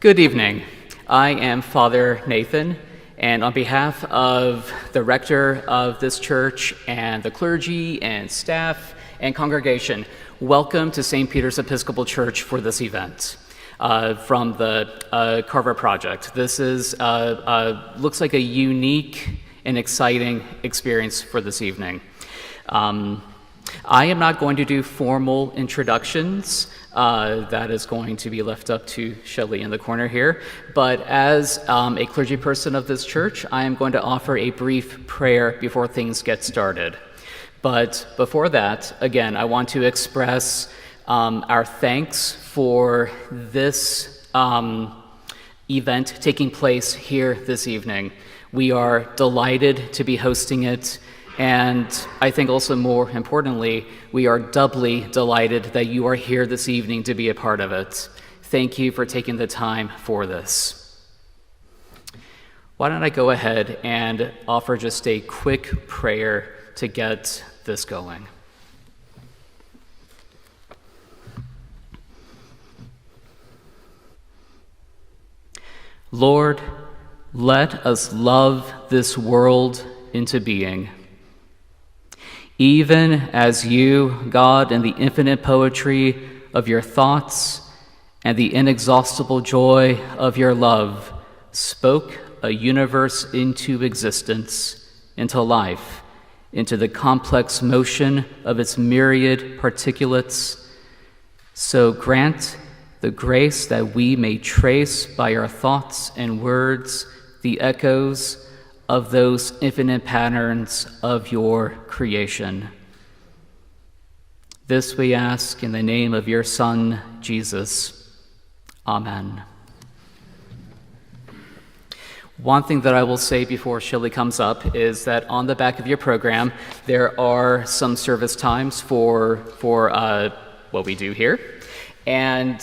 Good evening. I am Father Nathan, and on behalf of the rector of this church and the clergy and staff and congregation, welcome to St. Peter's Episcopal Church for this event from the Carver Project. This is looks like a unique and exciting experience for this evening. I am not going to do formal introductions. That is going to be left up to Shelley in the corner here. But as a clergy person of this church, I am going to offer a brief prayer before things get started. But before that, again, I want to express our thanks for this event taking place here this evening. We are delighted to be hosting it. And I think also more importantly, we are doubly delighted that you are here this evening to be a part of it. Thank you for taking the time for this. Why don't I go ahead and offer just a quick prayer to get this going. Lord, let us love this world into being. Even as you, God, in the infinite poetry of your thoughts and the inexhaustible joy of your love, spoke a universe into existence, into life, into the complex motion of its myriad particulates, so grant the grace that we may trace by our thoughts and words the echoes of those infinite patterns of your creation. This we ask in the name of your Son, Jesus. Amen. One thing that I will say before Shelley comes up is that on the back of your program, there are some service times for what we do here. And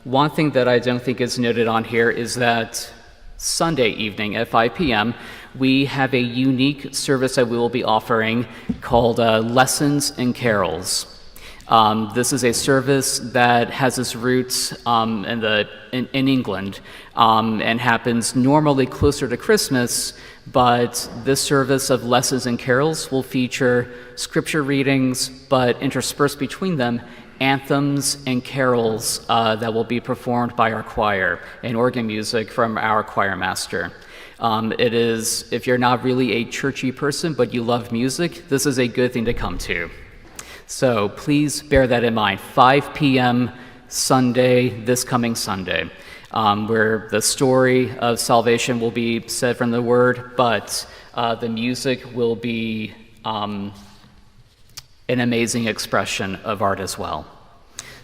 one thing that I don't think is noted on here is that Sunday evening at 5 p.m., we have a unique service that we will be offering called Lessons and Carols. This is a service that has its roots in England and happens normally closer to Christmas, but this service of Lessons and Carols will feature scripture readings, but interspersed between them, anthems and carols that will be performed by our choir and organ music from our choir master. It is, if you're not really a churchy person but you love music, this is a good thing to come to. So please bear that in mind. 5 p.m. Sunday, this coming Sunday, where the story of salvation will be said from the Word, but the music will be an amazing expression of art as well.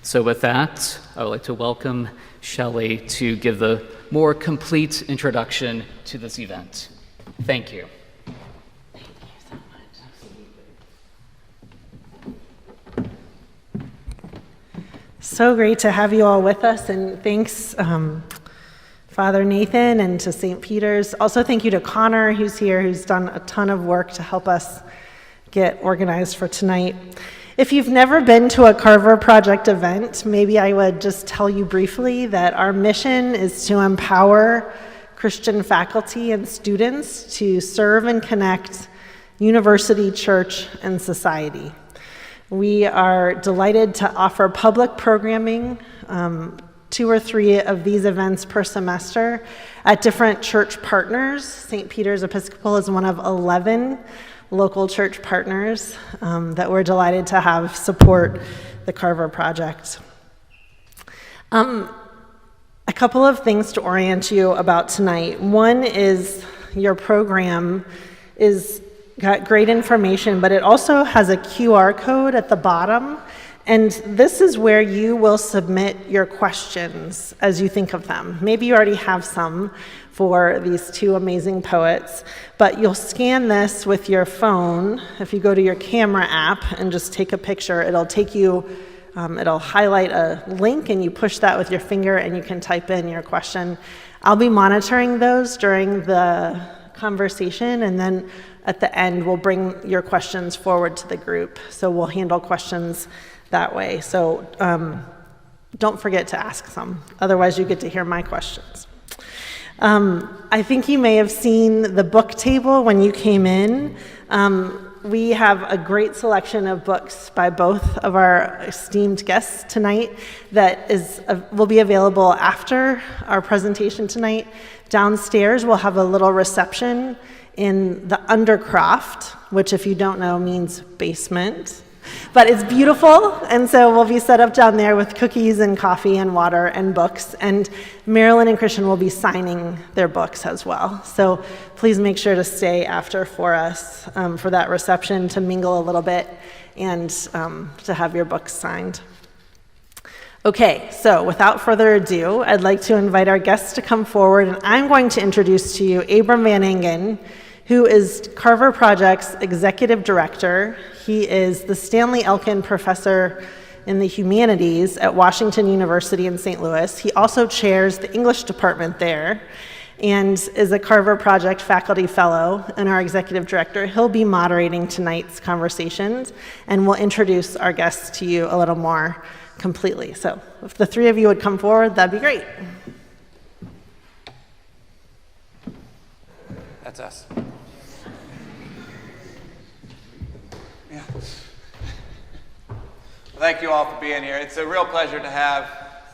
So with that, I would like to welcome Shelley to give the more complete introduction to this event. Thank you. Thank you so much. So great to have you all with us, and thanks Father Nathan and to St. Peter's. Also thank you to Connor, who's here, who's done a ton of work to help us get organized for tonight. If you've never been to a Carver Project event, maybe I would just tell you briefly that our mission is to empower Christian faculty and students to serve and connect university, church, and society. We are delighted to offer public programming, 2 or 3 of these events per semester at different church partners. St. Peter's Episcopal is one of 11 local church partners that we're delighted to have support the Carver Project. A couple of things to orient you about tonight. One is your program is got great information, but it also has a QR code at the bottom, and this is where you will submit your questions as you think of them. Maybe you already have some for these 2 amazing poets, but you'll scan this with your phone. If you go to your camera app and just take a picture, it'll take you, it'll highlight a link, and you push that with your finger and you can type in your question. I'll be monitoring those during the conversation, and then at the end we'll bring your questions forward to the group. So we'll handle questions that way. So don't forget to ask some. Otherwise, you get to hear my questions. I think you may have seen the book table when you came in. We have a great selection of books by both of our esteemed guests tonight that will be available after our presentation tonight. Downstairs, we'll have a little reception in the undercroft, which, if you don't know, means basement. But it's beautiful, and so we'll be set up down there with cookies and coffee and water and books, and Marilyn and Christian will be signing their books as well. So please make sure to stay after for us for that reception, to mingle a little bit and to have your books signed. Okay, so without further ado, I'd like to invite our guests to come forward, and I'm going to introduce to you Abram Van Engen, who is Carver Project's Executive Director. He is the Stanley Elkin Professor in the Humanities at Washington University in St. Louis. He also chairs the English department there and is a Carver Project Faculty Fellow and our Executive Director. He'll be moderating tonight's conversations, and we'll introduce our guests to you a little more completely. So if the three of you would come forward, that'd be great. That's us. Yeah. Well, thank you all for being here. It's a real pleasure to have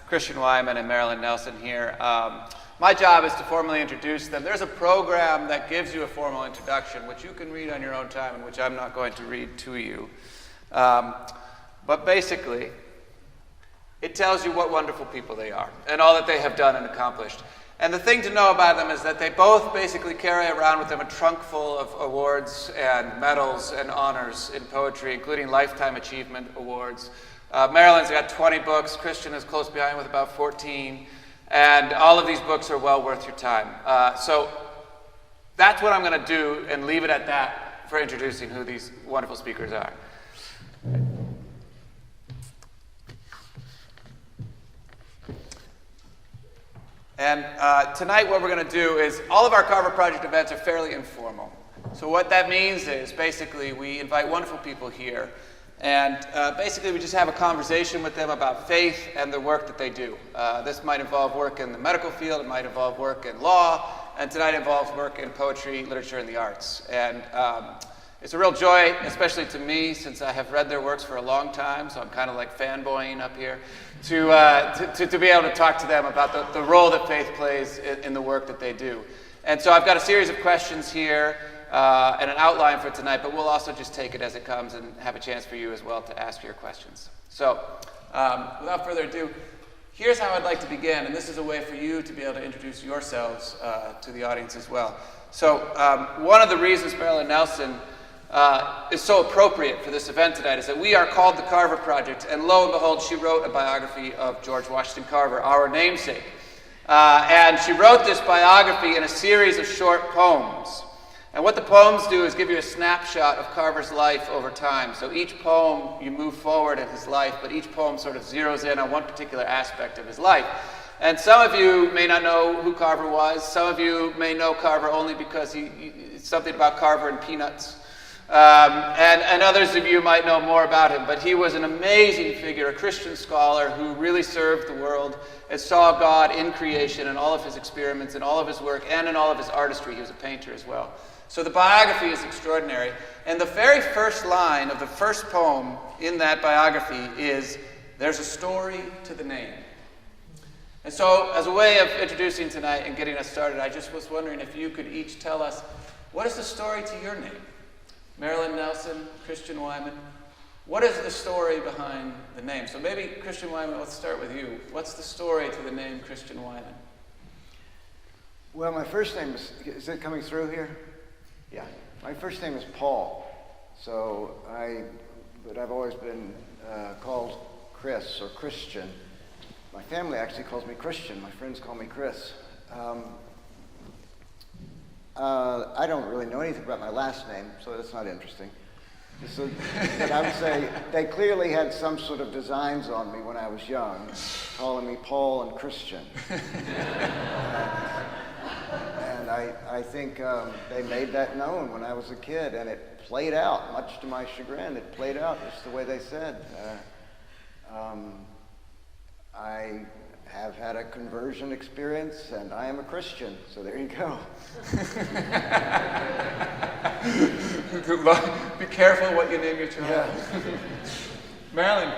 Christian Wiman and Marilyn Nelson here. My job is to formally introduce them. There's a program that gives you a formal introduction, which you can read on your own time and which I'm not going to read to you. But basically, it tells you what wonderful people they are and all that they have done and accomplished. And the thing to know about them is that they both basically carry around with them a trunk full of awards and medals and honors in poetry, including Lifetime Achievement Awards. Marilyn's got 20 books. Christian is close behind with about 14. And all of these books are well worth your time. So that's what I'm going to do and leave it at that for introducing who these wonderful speakers are. And tonight what we're going to do is, all of our Carver Project events are fairly informal. So what that means is, basically, we invite wonderful people here, and basically we just have a conversation with them about faith and the work that they do. This might involve work in the medical field, it might involve work in law, and tonight involves work in poetry, literature, and the arts. And it's a real joy, especially to me, since I have read their works for a long time, so I'm kind of like fanboying up here, to be able to talk to them about the role that faith plays in the work that they do. And so I've got a series of questions here and an outline for tonight, but we'll also just take it as it comes and have a chance for you as well to ask your questions. So without further ado, here's how I'd like to begin, and this is a way for you to be able to introduce yourselves to the audience as well. So one of the reasons Marilyn Nelson is so appropriate for this event tonight is that we are called the Carver Project, and lo and behold, she wrote a biography of George Washington Carver, our namesake. And she wrote this biography in a series of short poems. And what the poems do is give you a snapshot of Carver's life over time. So each poem, you move forward in his life, but each poem sort of zeroes in on one particular aspect of his life. And some of you may not know who Carver was. Some of you may know Carver only because it's something about Carver and peanuts. And others of you might know more about him, but he was an amazing figure, a Christian scholar who really served the world and saw God in creation and all of his experiments and all of his work and in all of his artistry. He was a painter as well. So the biography is extraordinary. And the very first line of the first poem in that biography is, "There's a story to the name." And so as a way of introducing tonight and getting us started, I just was wondering if you could each tell us, what is the story to your name? Marilyn Nelson, Christian Wiman, what is the story behind the name? So maybe, Christian Wiman, let's start with you. What's the story to the name Christian Wiman? Well, my first name is it coming through here? Yeah. My first name is Paul. So but I've always been called Chris or Christian. My family actually calls me Christian. My friends call me Chris. I don't really know anything about my last name, so that's not interesting. So, but I would say they clearly had some sort of designs on me when I was young, calling me Paul and Christian. And I think they made that known when I was a kid, and it played out, much to my chagrin. It played out just the way they said. I had a conversion experience, and I am a Christian, so there you go. Good luck. Be careful what you name your child. Yeah. Marilyn.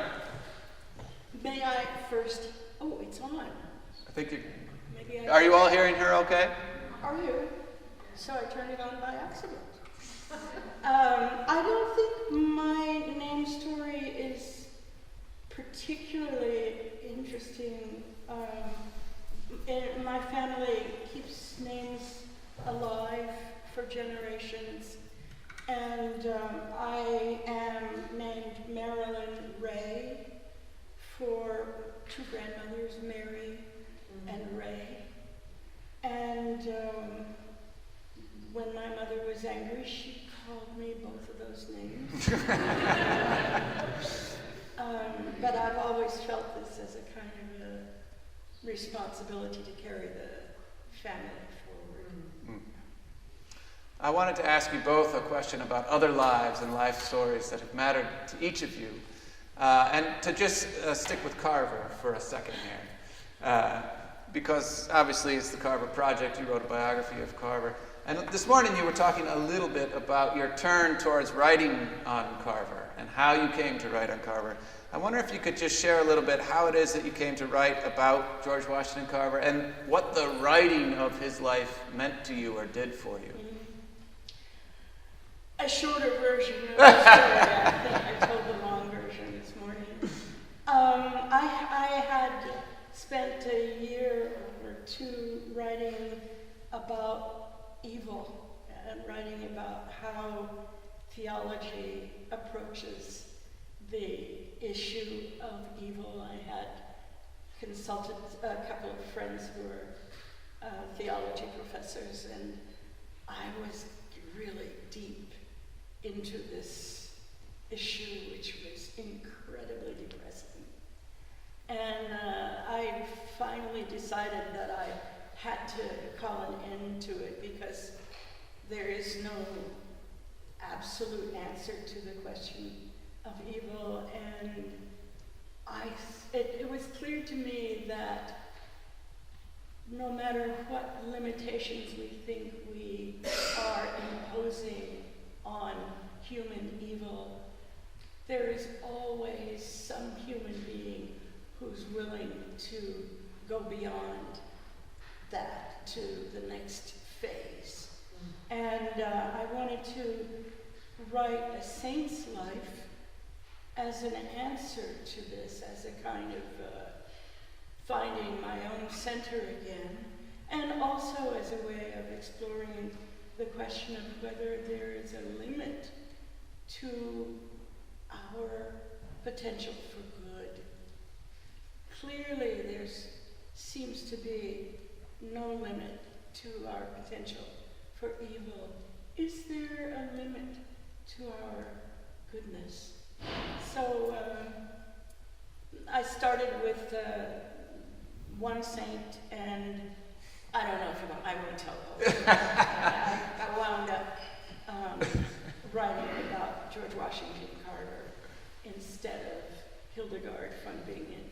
May I first? Oh, it's on. I think you. Maybe Are you all hearing her okay? Are you? So I turned it on by accident. I don't think my name story is particularly interesting. My family keeps names alive for generations, and I am named Marilyn Ray for two grandmothers, Mary and Ray. And when my mother was angry, she called me both of those names. But I've always felt this as a kind of a responsibility to carry the family forward. I wanted to ask you both a question about other lives and life stories that have mattered to each of you. And to just stick with Carver for a second here. Because obviously it's the Carver Project. You wrote a biography of Carver. And this morning you were talking a little bit about your turn towards writing on Carver and how you came to write on Carver. I wonder if you could just share a little bit how it is that you came to write about George Washington Carver and what the writing of his life meant to you or did for you. A shorter version of the story. I think I told the long version this morning. I had spent a year or two writing about evil and writing about how theology approaches the issue of evil. I had consulted a couple of friends who were theology professors, and I was really deep into this issue, which was incredibly depressing. And I finally decided that I had to call an end to it because there is no absolute answer to the question of evil. And it was clear to me that no matter what limitations we think we are imposing on human evil, there is always some human being who's willing to go beyond that to the next phase. And I wanted to write a saint's life as an answer to this, as a kind of finding my own center again, and also as a way of exploring the question of whether there is a limit to our potential for good. Clearly, there seems to be no limit to our potential for evil. Is there a limit to our goodness? So I started with one saint, and I don't know if you want, I won't tell the whole story. I wound up writing about George Washington Carver instead of Hildegard von Bingen.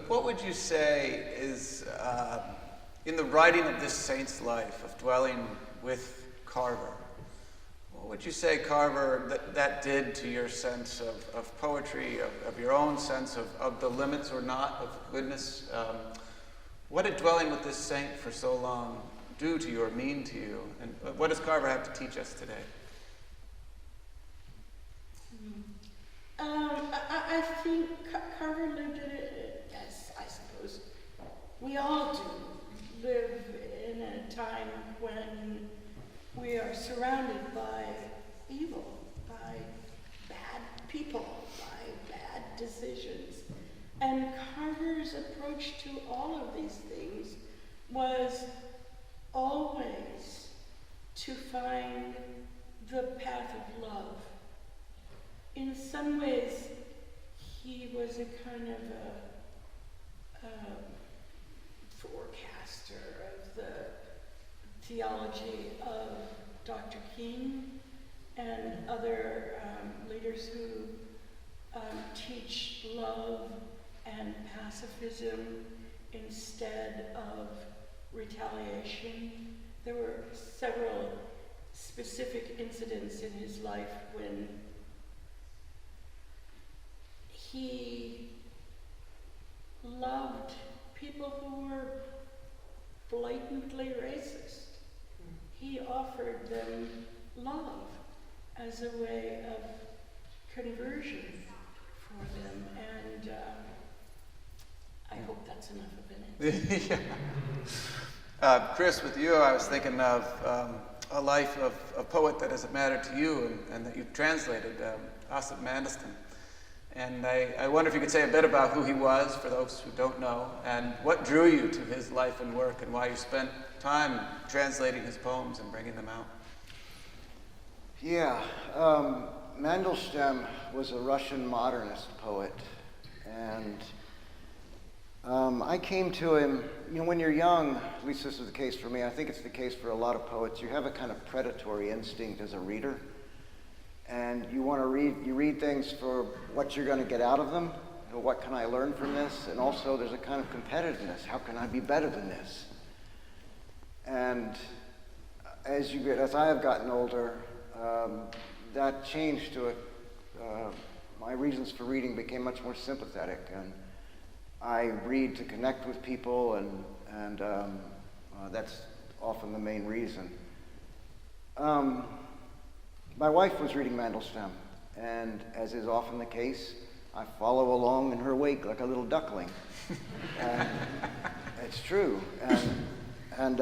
What would you say is, in the writing of this saint's life, of dwelling with Carver, what would you say, Carver, that did to your sense of poetry, of your own sense of the limits or not of goodness? What did dwelling with this saint for so long do to you or mean to you? And what does Carver have to teach us today? I think Carver lived in it, as I suppose we all do, live in a time when we are surrounded by evil, by bad people, by bad decisions. And Carver's approach to all of these things was always to find the path of love. In some ways, he was a kind of a forecaster of the theology of Dr. King and other leaders who teach love and pacifism instead of retaliation. There were several specific incidents in his life when he loved people who were blatantly racist. He offered them love as a way of conversion for them, and I hope that's enough of an answer. Chris, with you, I was thinking of a life of a poet that has mattered to you and that you've translated, Osip Mandelstam. And I wonder if you could say a bit about who he was, for those who don't know, and what drew you to his life and work, and why you spent time translating his poems and bringing them out. Yeah, Mandelstam was a Russian modernist poet, and I came to him, when you're young, at least this is the case for me, I think it's the case for a lot of poets, you have a kind of predatory instinct as a reader. And you read things for what you're going to get out of them. What can I learn from this? And also there's a kind of competitiveness. How can I be better than this? And as I have gotten older, that changed to my reasons for reading became much more sympathetic. And I read to connect with people, and that's often the main reason. My wife was reading Mandelstam, and as is often the case, I follow along in her wake like a little duckling. And it's true. And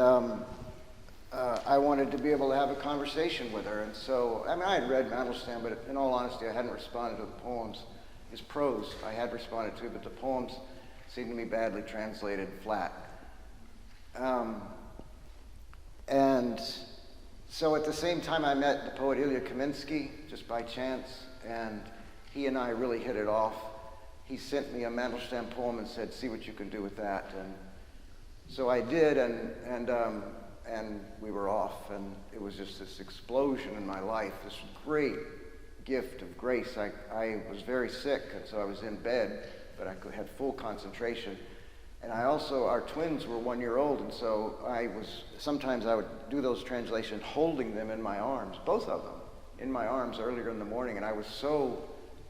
I wanted to be able to have a conversation with her. And so, I had read Mandelstam, but in all honesty, I hadn't responded to the poems. His prose I had responded to, but the poems seemed to me badly translated, flat. So at the same time, I met the poet Ilya Kaminsky, just by chance, and he and I really hit it off. He sent me a Mandelstam poem and said, see what you can do with that. And so I did, and we were off, and it was just this explosion in my life, this great gift of grace. I was very sick, and so I was in bed, but I had full concentration. And our twins were 1 year old, and so sometimes I would do those translations holding them in my arms, both of them, in my arms earlier in the morning, and I was so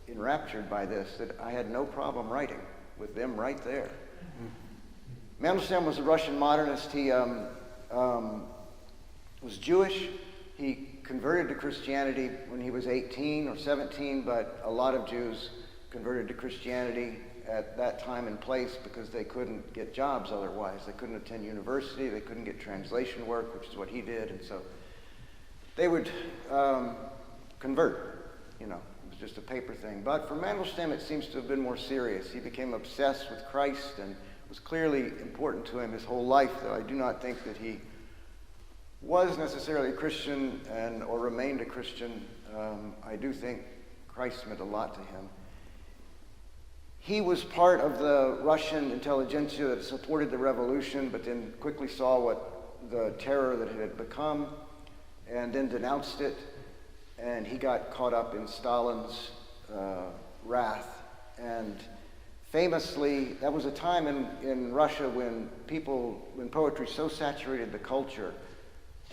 enraptured by this that I had no problem writing with them right there. Mandelstam was a Russian modernist. He was Jewish. He converted to Christianity when he was 18 or 17, but a lot of Jews converted to Christianity at that time and place because they couldn't get jobs otherwise. They couldn't attend university, they couldn't get translation work, which is what he did, and so they would convert, it was just a paper thing. But for Mandelstam, it seems to have been more serious. He became obsessed with Christ and was clearly important to him his whole life, though I do not think that he was necessarily a Christian or remained a Christian. I do think Christ meant a lot to him. He was part of the Russian intelligentsia that supported the revolution, but then quickly saw what the terror that it had become, and then denounced it, and he got caught up in Stalin's wrath. And famously, that was a time in Russia when poetry so saturated the culture,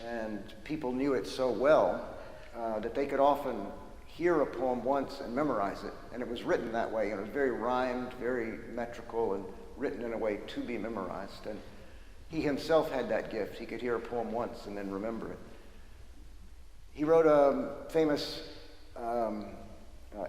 and people knew it so well that they could often hear a poem once and memorize it, and it was written that way, and it was very rhymed, very metrical, and written in a way to be memorized. And he himself had that gift. He could hear a poem once and then remember it. He wrote a famous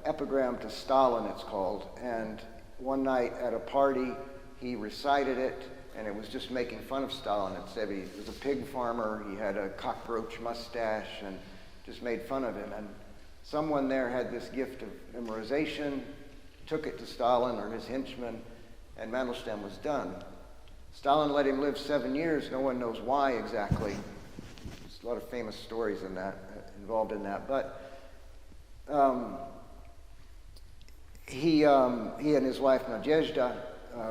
epigram to Stalin, it's called, and one night at a party he recited it, and it was just making fun of Stalin. It said he was a pig farmer, he had a cockroach mustache, and just made fun of him. And someone there had this gift of memorization, took it to Stalin or his henchmen, and Mandelstam was done. Stalin let him live 7 years. No one knows why exactly. There's a lot of famous stories involved in that. But he and his wife Nadezhda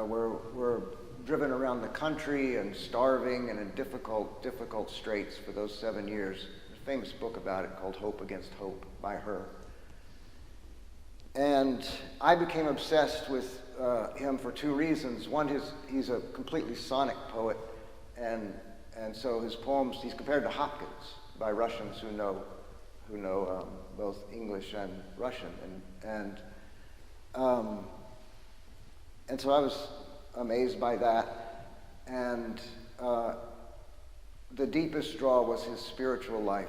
were driven around the country and starving and in difficult straits for those 7 years. There's a famous book about it called Hope Against Hope by her. And I became obsessed with him for two reasons. One, he's a completely sonic poet, and so his poems, he's compared to Hopkins by Russians who know both English and Russian, and so I was amazed by that, and the deepest draw was his spiritual life,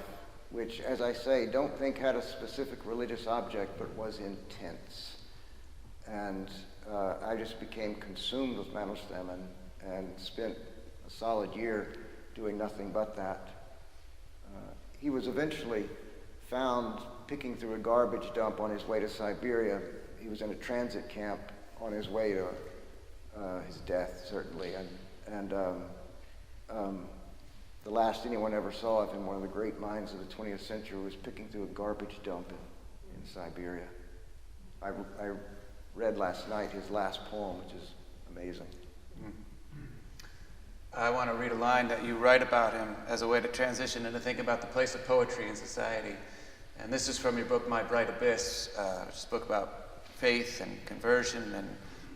which, as I say, don't think had a specific religious object, but was intense. And I just became consumed with Mandelstam and spent a solid year doing nothing but that. He was eventually found picking through a garbage dump on his way to Siberia. He was in a transit camp on his way to his death, certainly. And the last anyone ever saw of him, one of the great minds of the 20th century, was picking through a garbage dump in Siberia. I read last night his last poem, which is amazing. I want to read a line that you write about him as a way to transition and to think about the place of poetry in society. And this is from your book, My Bright Abyss, which is a book about faith and conversion and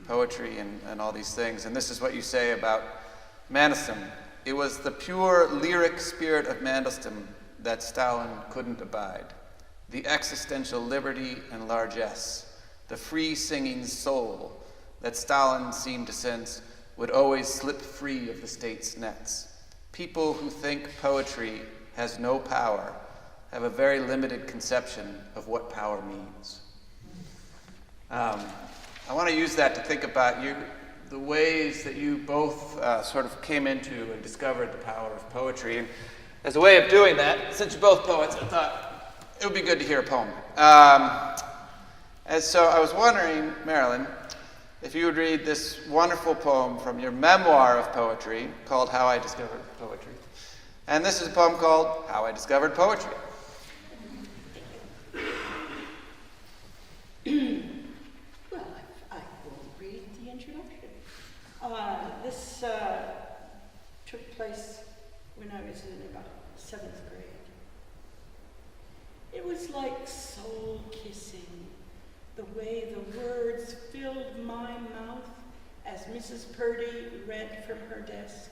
poetry and all these things. And this is what you say about Mandelstam. It was the pure lyric spirit of Mandelstam that Stalin couldn't abide. The existential liberty and largesse, the free singing soul that Stalin seemed to sense would always slip free of the state's nets. People who think poetry has no power have a very limited conception of what power means. I want to use that to think about the ways that you both sort of came into and discovered the power of poetry. And as a way of doing that, since you're both poets, I thought it would be good to hear a poem. And so I was wondering, Marilyn, if you would read this wonderful poem from your memoir of poetry called How I Discovered Poetry. And this is a poem called How I Discovered Poetry. Well, I will read the introduction. This took place when I was in about 7th grade. It was like soul kissing, the way the words filled my mouth as Mrs. Purdy read from her desk.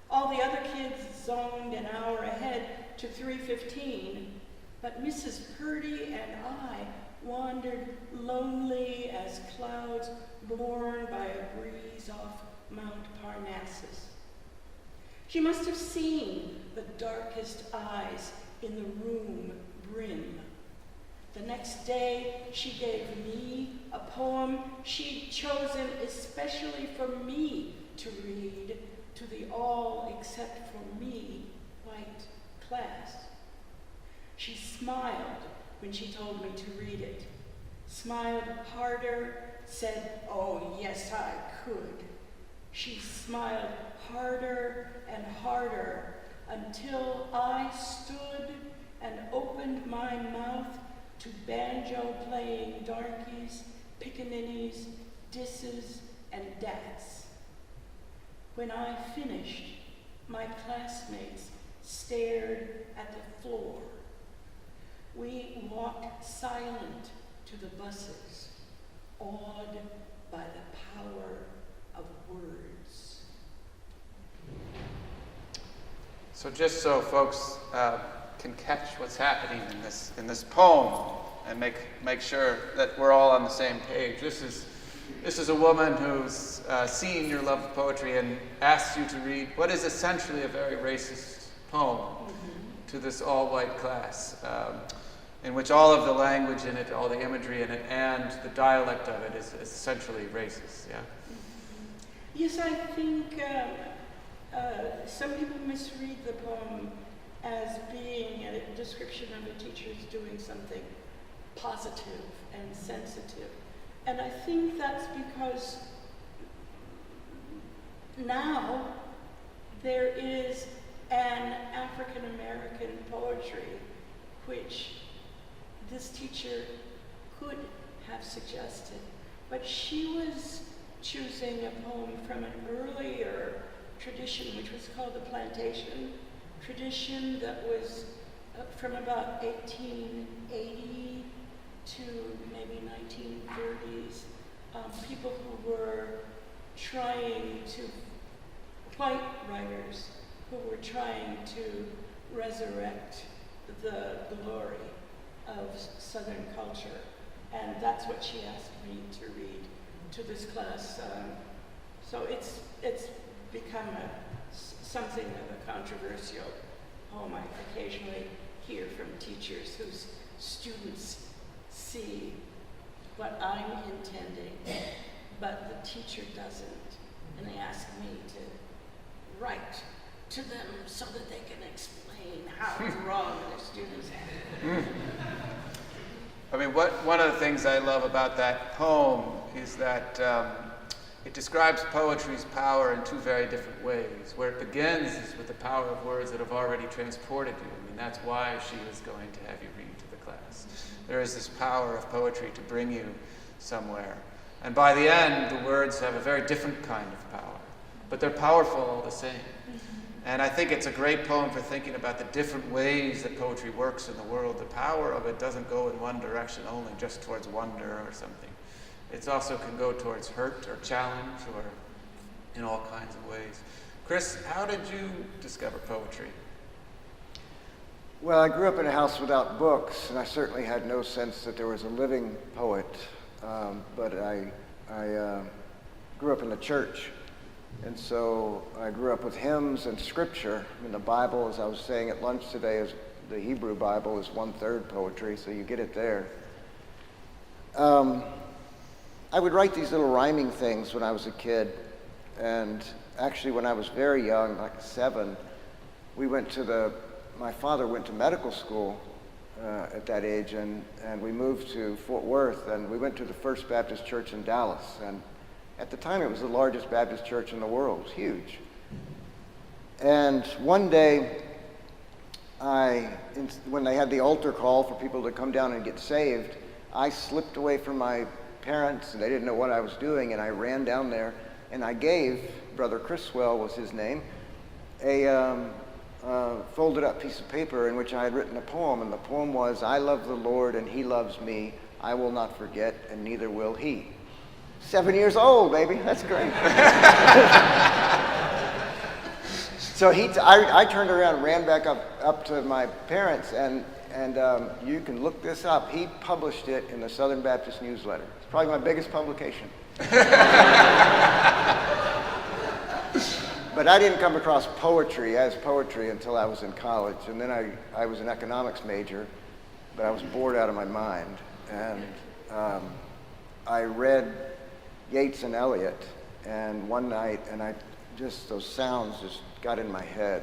All the other kids zoned an hour ahead to 3:15, but Mrs. Purdy and I wandered lonely as clouds borne by a breeze off Mount Parnassus. She must have seen the darkest eyes in the room brim. The next day, she gave me a poem she'd chosen especially for me to read to the all except for me white class. She smiled when she told me to read it, smiled harder, said, "Oh, yes, I could." She smiled harder and harder until I stood and opened my mouth to banjo-playing darkies, pickaninnies, disses, and dats. When I finished, my classmates stared at the floor. We walked silent to the buses, awed by the power of words. So just so folks can catch what's happening in this poem and make sure that we're all on the same page. This is a woman who's seen your love of poetry and asked you to read what is essentially a very racist poem to this all-white class, in which all of the language in it, all the imagery in it, and the dialect of it is essentially racist. Yeah. Yes, I think some people misread the poem as being a description of a teacher's doing something positive and sensitive. And I think that's because now there is an African American poetry which this teacher could have suggested, but she was choosing a poem from an earlier tradition which was called the plantation tradition that was from about 1880 to maybe 1930s. people who were trying to, white writers who were trying to resurrect the glory of Southern culture. And that's what she asked me to read to this class. So it's become something of a controversial poem. I occasionally hear from teachers whose students see what I'm intending, but the teacher doesn't. And they ask me to write to them so that they can explain how wrong their students have. I mean, one of the things I love about that poem is that it describes poetry's power in two very different ways. Where it begins is with the power of words that have already transported you. I mean, that's why she was going to have you read to the class. There is this power of poetry to bring you somewhere. And by the end, the words have a very different kind of power. But they're powerful all the same. And I think it's a great poem for thinking about the different ways that poetry works in the world. The power of it doesn't go in one direction only, just towards wonder or something. It also can go towards hurt or challenge or in all kinds of ways. Chris, how did you discover poetry? Well, I grew up in a house without books, and I certainly had no sense that there was a living poet. But I grew up in the church. And so I grew up with hymns and scripture. I mean, the Bible, as I was saying at lunch today, is the Hebrew Bible is 1/3 poetry, so you get it there. I would write these little rhyming things when I was a kid. And actually, when I was very young, like 7, my father went to medical school at that age, and we moved to Fort Worth, and we went to the First Baptist Church in Dallas. And at the time, it was the largest Baptist church in the world. It was huge. And one day, when they had the altar call for people to come down and get saved, I slipped away from my parents, and they didn't know what I was doing, and I ran down there, and I gave, Brother Criswell was his name, a folded up piece of paper in which I had written a poem, and the poem was, "I love the Lord, and he loves me. I will not forget, and neither will he." 7 years old, baby. That's great. So I turned around and ran back up to my parents, and you can look this up. He published it in the Southern Baptist Newsletter. It's probably my biggest publication. But I didn't come across poetry as poetry until I was in college. And then I was an economics major, but I was bored out of my mind. And I read Yeats and Eliot, and one night, and those sounds just got in my head.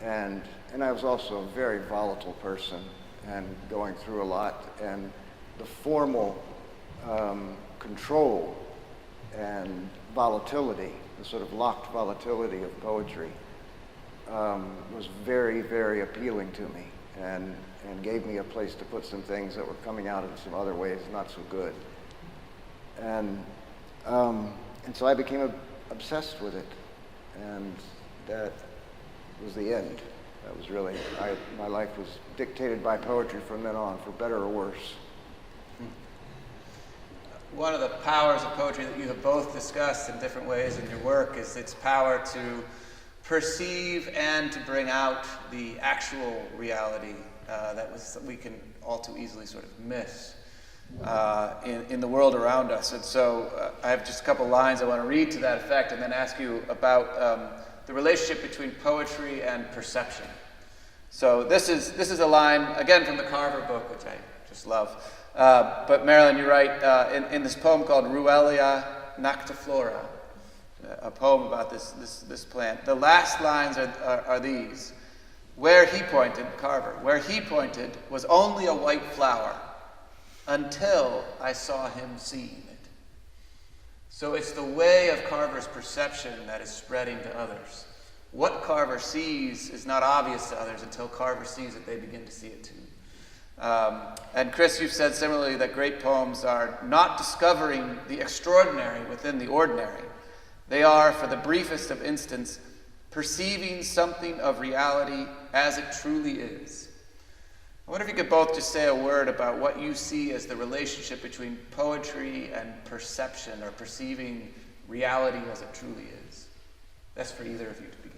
And I was also a very volatile person and going through a lot. And the formal control and volatility, the sort of locked volatility of poetry, was very, very appealing to me, and gave me a place to put some things that were coming out in some other ways not so good. And so I became obsessed with it, and that was the end. That was really, my life was dictated by poetry from then on, for better or worse. One of the powers of poetry that you have both discussed in different ways in your work is its power to perceive and to bring out the actual reality that we can all too easily sort of miss in the world around us. And so I have just a couple lines I want to read to that effect, and then ask you about the relationship between poetry and perception. So this is a line, again, from the Carver book, which I just love. But Marilyn, you write in this poem called Ruellia noctiflora, a poem about this plant. The last lines are these. Where he pointed, Carver, where he pointed was only a white flower until I saw him seeing it. So it's the way of Carver's perception that is spreading to others. What Carver sees is not obvious to others until Carver sees it, they begin to see it too. And Chris, you've said similarly that great poems are not discovering the extraordinary within the ordinary. They are, for the briefest of instants, perceiving something of reality as it truly is. I wonder if you could both just say a word about what you see as the relationship between poetry and perception, or perceiving reality as it truly is. That's for either of you to begin.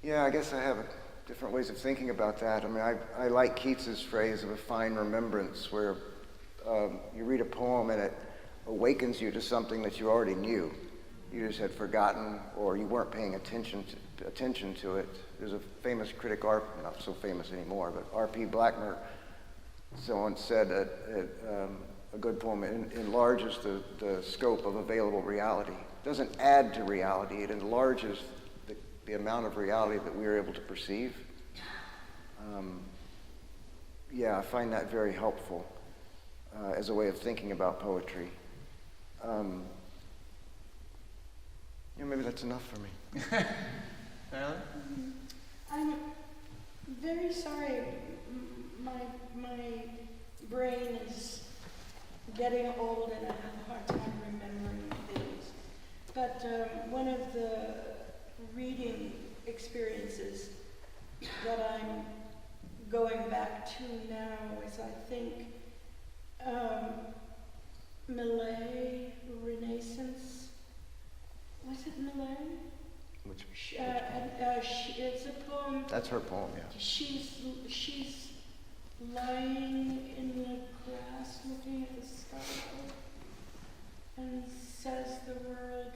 Yeah, I guess I have different ways of thinking about that. I mean, I like Keats's phrase of a fine remembrance, where you read a poem and it awakens you to something that you already knew. You just had forgotten, or you weren't paying attention to it. There's a famous critic, not so famous anymore, but R.P. Blackmer, someone said that a good poem enlarges the scope of available reality. It doesn't add to reality, it enlarges the amount of reality that we are able to perceive. Yeah, I find that very helpful as a way of thinking about poetry. Yeah, maybe that's enough for me. Marilyn? I'm very sorry. My brain is getting old and I have a hard time remembering things. But one of the reading experiences that I'm going back to now is, I think, Millet, Renaissance. Was it Millet? It's a poem. That's her poem, yeah. She's lying in the grass looking at the sky and says the world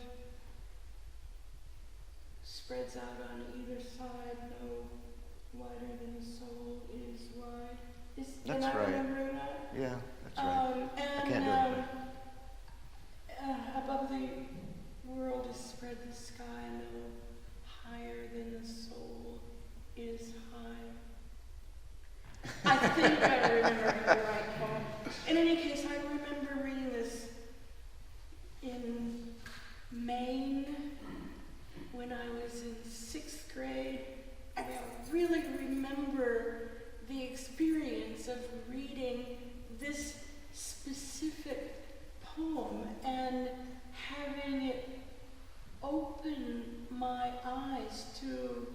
spreads out on either side, no wider than the soul is wide. Can I remember that? Yeah, that's right. And I can't do it. above the world is spread the sky, no higher than the soul is high. I think I remember the right poem. In any case, I remember reading this in Maine when I was in 6th grade. And I really remember the experience of reading this specific poem and having it open my eyes to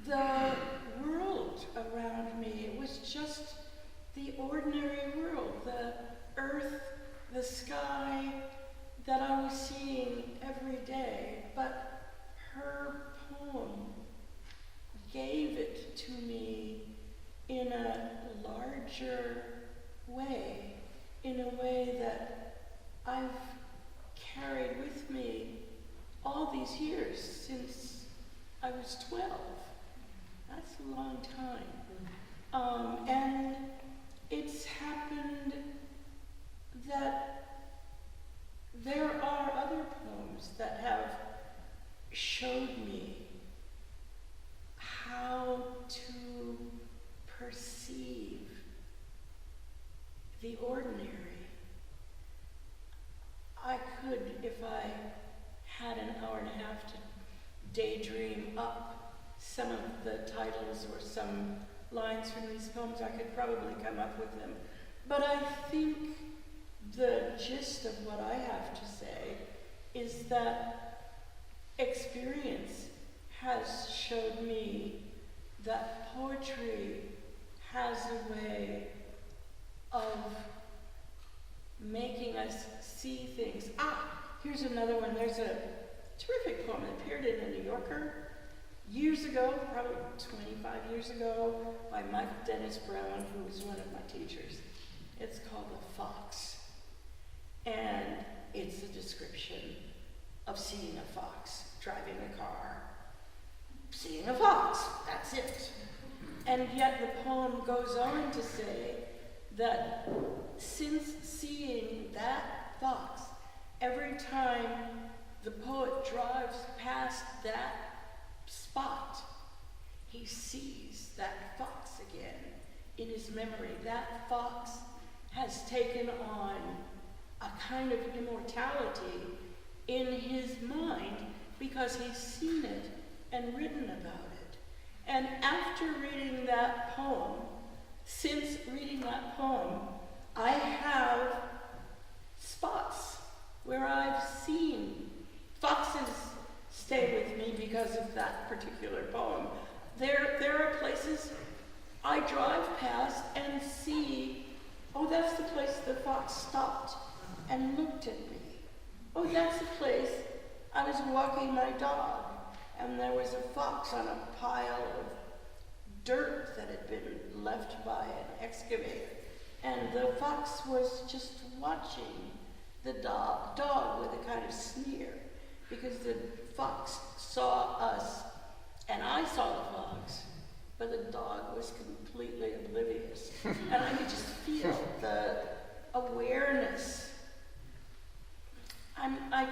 the world around me. It was just the ordinary world, the earth, the sky that I was seeing every day. But her poem gave it to me in a larger way, in a way that I've carried with me all these years since I was 12. That's a long time. And it's happened that there are other poems that have showed me how to perceive the ordinary. I could, if I had an hour and a half to daydream up some of the titles or some lines from these poems, I could probably come up with them. But I think the gist of what I have to say is that experience has showed me that poetry has a way of making us see things. Here's another one. There's a terrific poem that appeared in the New Yorker years ago, probably 25 years ago, by Michael Dennis Brown, who was one of my teachers. It's called The Fox. And it's a description of seeing a fox, driving a car, seeing a fox, that's it. And yet the poem goes on to say that since seeing that fox, every time the poet drives past that spot, he sees that fox again in his memory. That fox has taken on a kind of immortality in his mind because he's seen it and written about it. And after reading that poem, since reading that poem, I have spots where I've seen foxes stay with me because of that particular poem. There are places I drive past and see, oh, that's the place the fox stopped and looked at me. Oh, that's the place I was walking my dog, and there was a fox on a pile of dirt that had been left by an excavator. And the fox was just watching the dog with a kind of sneer, because the fox saw us, and I saw the fox, but the dog was completely oblivious. And I could just feel the awareness. I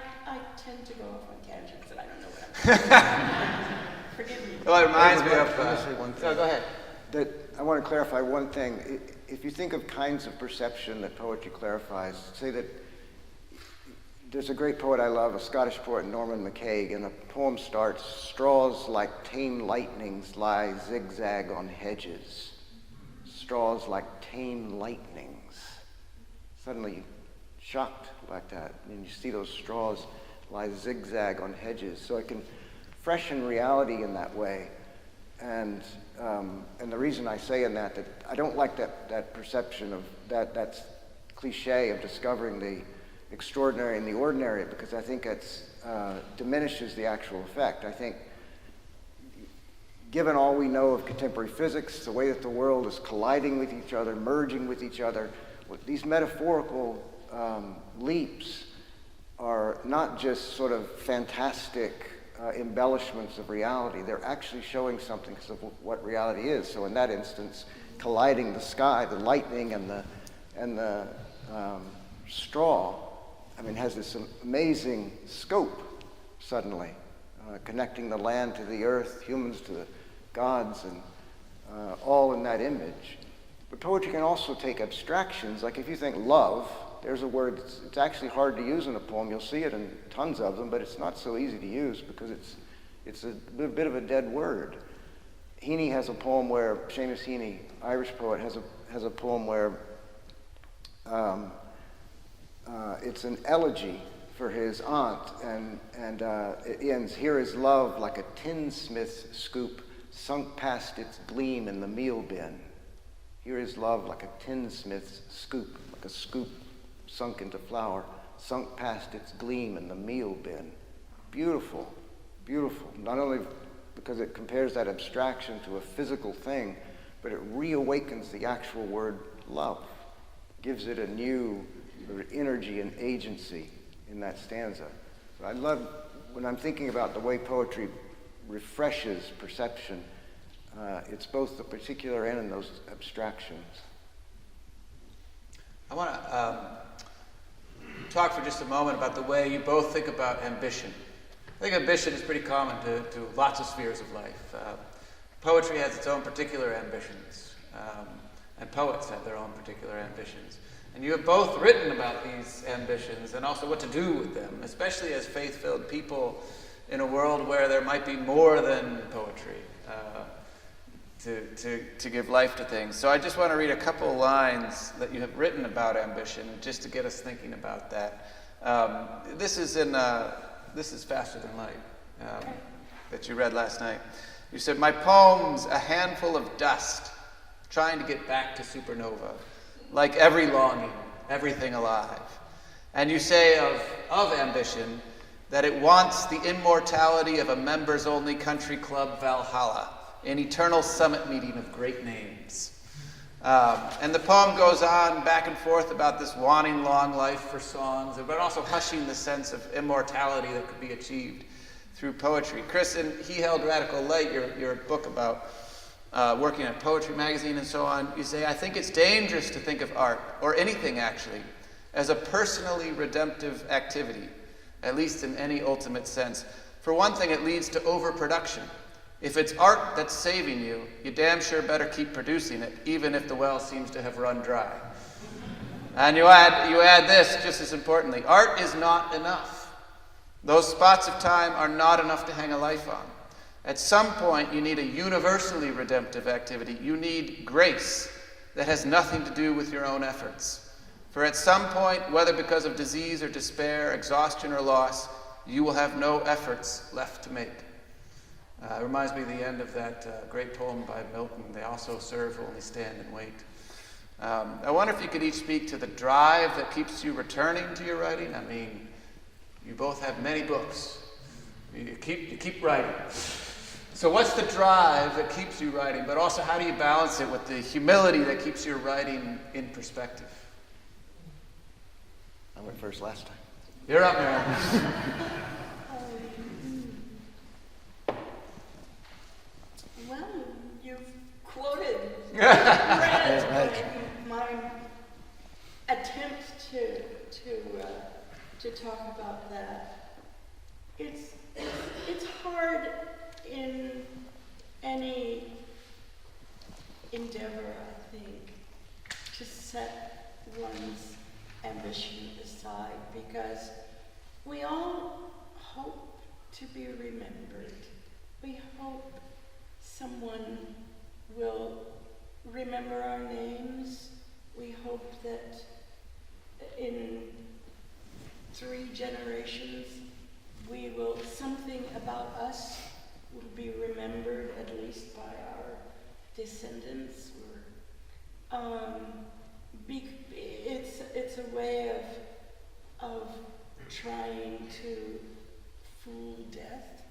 tend to go off on tangents, and I don't know what I'm doing. Forgive me. Well, it reminds me of... Can I say one thing? go ahead. That I want to clarify one thing. If you think of kinds of perception that poetry clarifies, say that there's a great poet I love, a Scottish poet, Norman MacCaig, and the poem starts, straws like tame lightnings lie zigzag on hedges. Straws like tame lightnings. Suddenly shocked like that, and you see those straws lie zigzag on hedges. So it can freshen reality in that way. And the reason I say in that I don't like that perception of that cliche of discovering the extraordinary in the ordinary, because I think it diminishes the actual effect. I think, given all we know of contemporary physics, the way that the world is colliding with each other, merging with each other, these metaphorical leaps are not just sort of fantastic embellishments of reality. They're actually showing something of what reality is. So in that instance, colliding the sky, the lightning and the straw, has this amazing scope suddenly, connecting the land to the earth, humans to the gods, and all in that image. But poetry can also take abstractions, like if you think love, there's a word, it's actually hard to use in a poem. You'll see it in tons of them, but it's not so easy to use because it's a bit of a dead word. Heaney has a poem where, Seamus Heaney, Irish poet, has a poem where it's an elegy for his aunt, and it ends, here is love like a tinsmith's scoop sunk past its gleam in the meal bin. Here is love like a tinsmith's scoop, like a scoop sunk into flour, sunk past its gleam in the meal bin. Beautiful, beautiful. Not only because it compares that abstraction to a physical thing, but it reawakens the actual word love, gives it a new energy and agency in that stanza. So I love, when I'm thinking about the way poetry refreshes perception, it's both the particular and in those abstractions. I want to talk for just a moment about the way you both think about ambition. I think ambition is pretty common to lots of spheres of life. Poetry has its own particular ambitions, and poets have their own particular ambitions. And you have both written about these ambitions and also what to do with them, especially as faith-filled people in a world where there might be more than poetry to give life to things. So I just want to read a couple lines that you have written about ambition, just to get us thinking about that. This is Faster Than Light, that you read last night. You said, my poem's a handful of dust trying to get back to supernova, like every longing, everything alive. And you say of ambition that it wants the immortality of a members-only country club Valhalla, an eternal summit meeting of great names. And the poem goes on back and forth about this wanting long life for songs, but also hushing the sense of immortality that could be achieved through poetry. Chris, in He Held Radical Light, your book about working at Poetry Magazine and so on, you say, I think it's dangerous to think of art, or anything actually, as a personally redemptive activity, at least in any ultimate sense. For one thing, it leads to overproduction. If it's art that's saving you, you damn sure better keep producing it, even if the well seems to have run dry. And you add this, just as importantly, art is not enough. Those spots of time are not enough to hang a life on. At some point, you need a universally redemptive activity. You need grace that has nothing to do with your own efforts. For at some point, whether because of disease or despair, exhaustion or loss, you will have no efforts left to make. It reminds me of the end of that great poem by Milton, they also serve who only stand and wait. I wonder if you could each speak to the drive that keeps you returning to your writing. I mean, you both have many books. You keep writing. So what's the drive that keeps you writing? But also, how do you balance it with the humility that keeps your writing in perspective? I went first last time. You're up, Marilyn. Well, you've quoted read my attempt to talk about that. It's hard in any endeavor, I think, to set one's ambition aside, because we all hope to be remembered. We hope someone will remember our names. We hope that in 3 generations something about us will be remembered, at least by our descendants. It's a way of trying to fool death,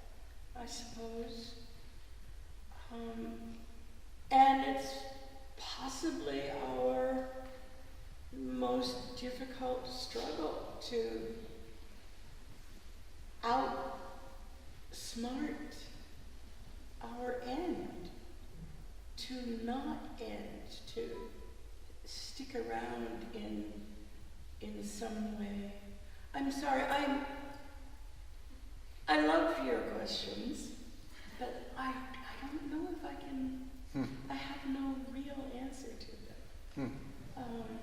I suppose. And it's possibly our most difficult struggle to outsmart our end, to not end, to stick around in some way. I'm sorry, I love your questions, but I don't know if I can, I have no real answer to them.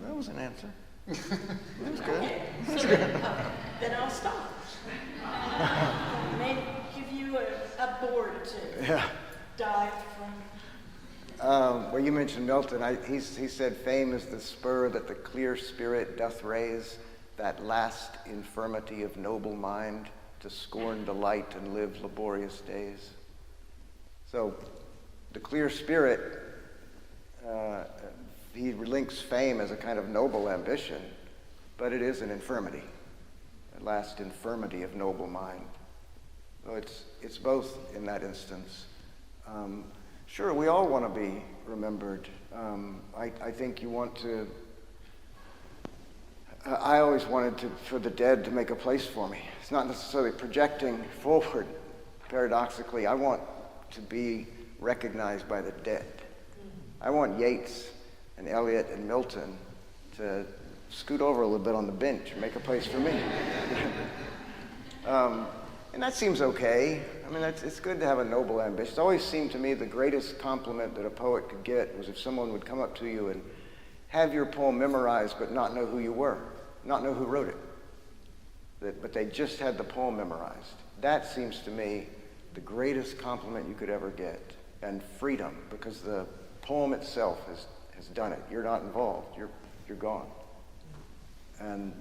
That was an answer. That was good. Okay, so then I'll stop. Maybe give you a board to dive from. Well, you mentioned Milton. He said, "Fame is the spur that the clear spirit doth raise, that last infirmity of noble mind, to scorn delight and live laborious days." So, the clear spirit, he links fame as a kind of noble ambition, but it is an infirmity, that last infirmity of noble mind. So it's both in that instance. Sure, we all want to be remembered. I think you want to. I always wanted for the dead to make a place for me. It's not necessarily projecting forward. Paradoxically, I want to be recognized by the dead. I want Yeats and Eliot and Milton to scoot over a little bit on the bench and make a place for me. And that seems okay. I mean, it's good to have a noble ambition. It's always seemed to me the greatest compliment that a poet could get was if someone would come up to you and have your poem memorized but not know who you were, not know who wrote it. But they just had the poem memorized. That seems to me the greatest compliment you could ever get. And freedom, because the poem itself has done it. You're not involved. You're gone. And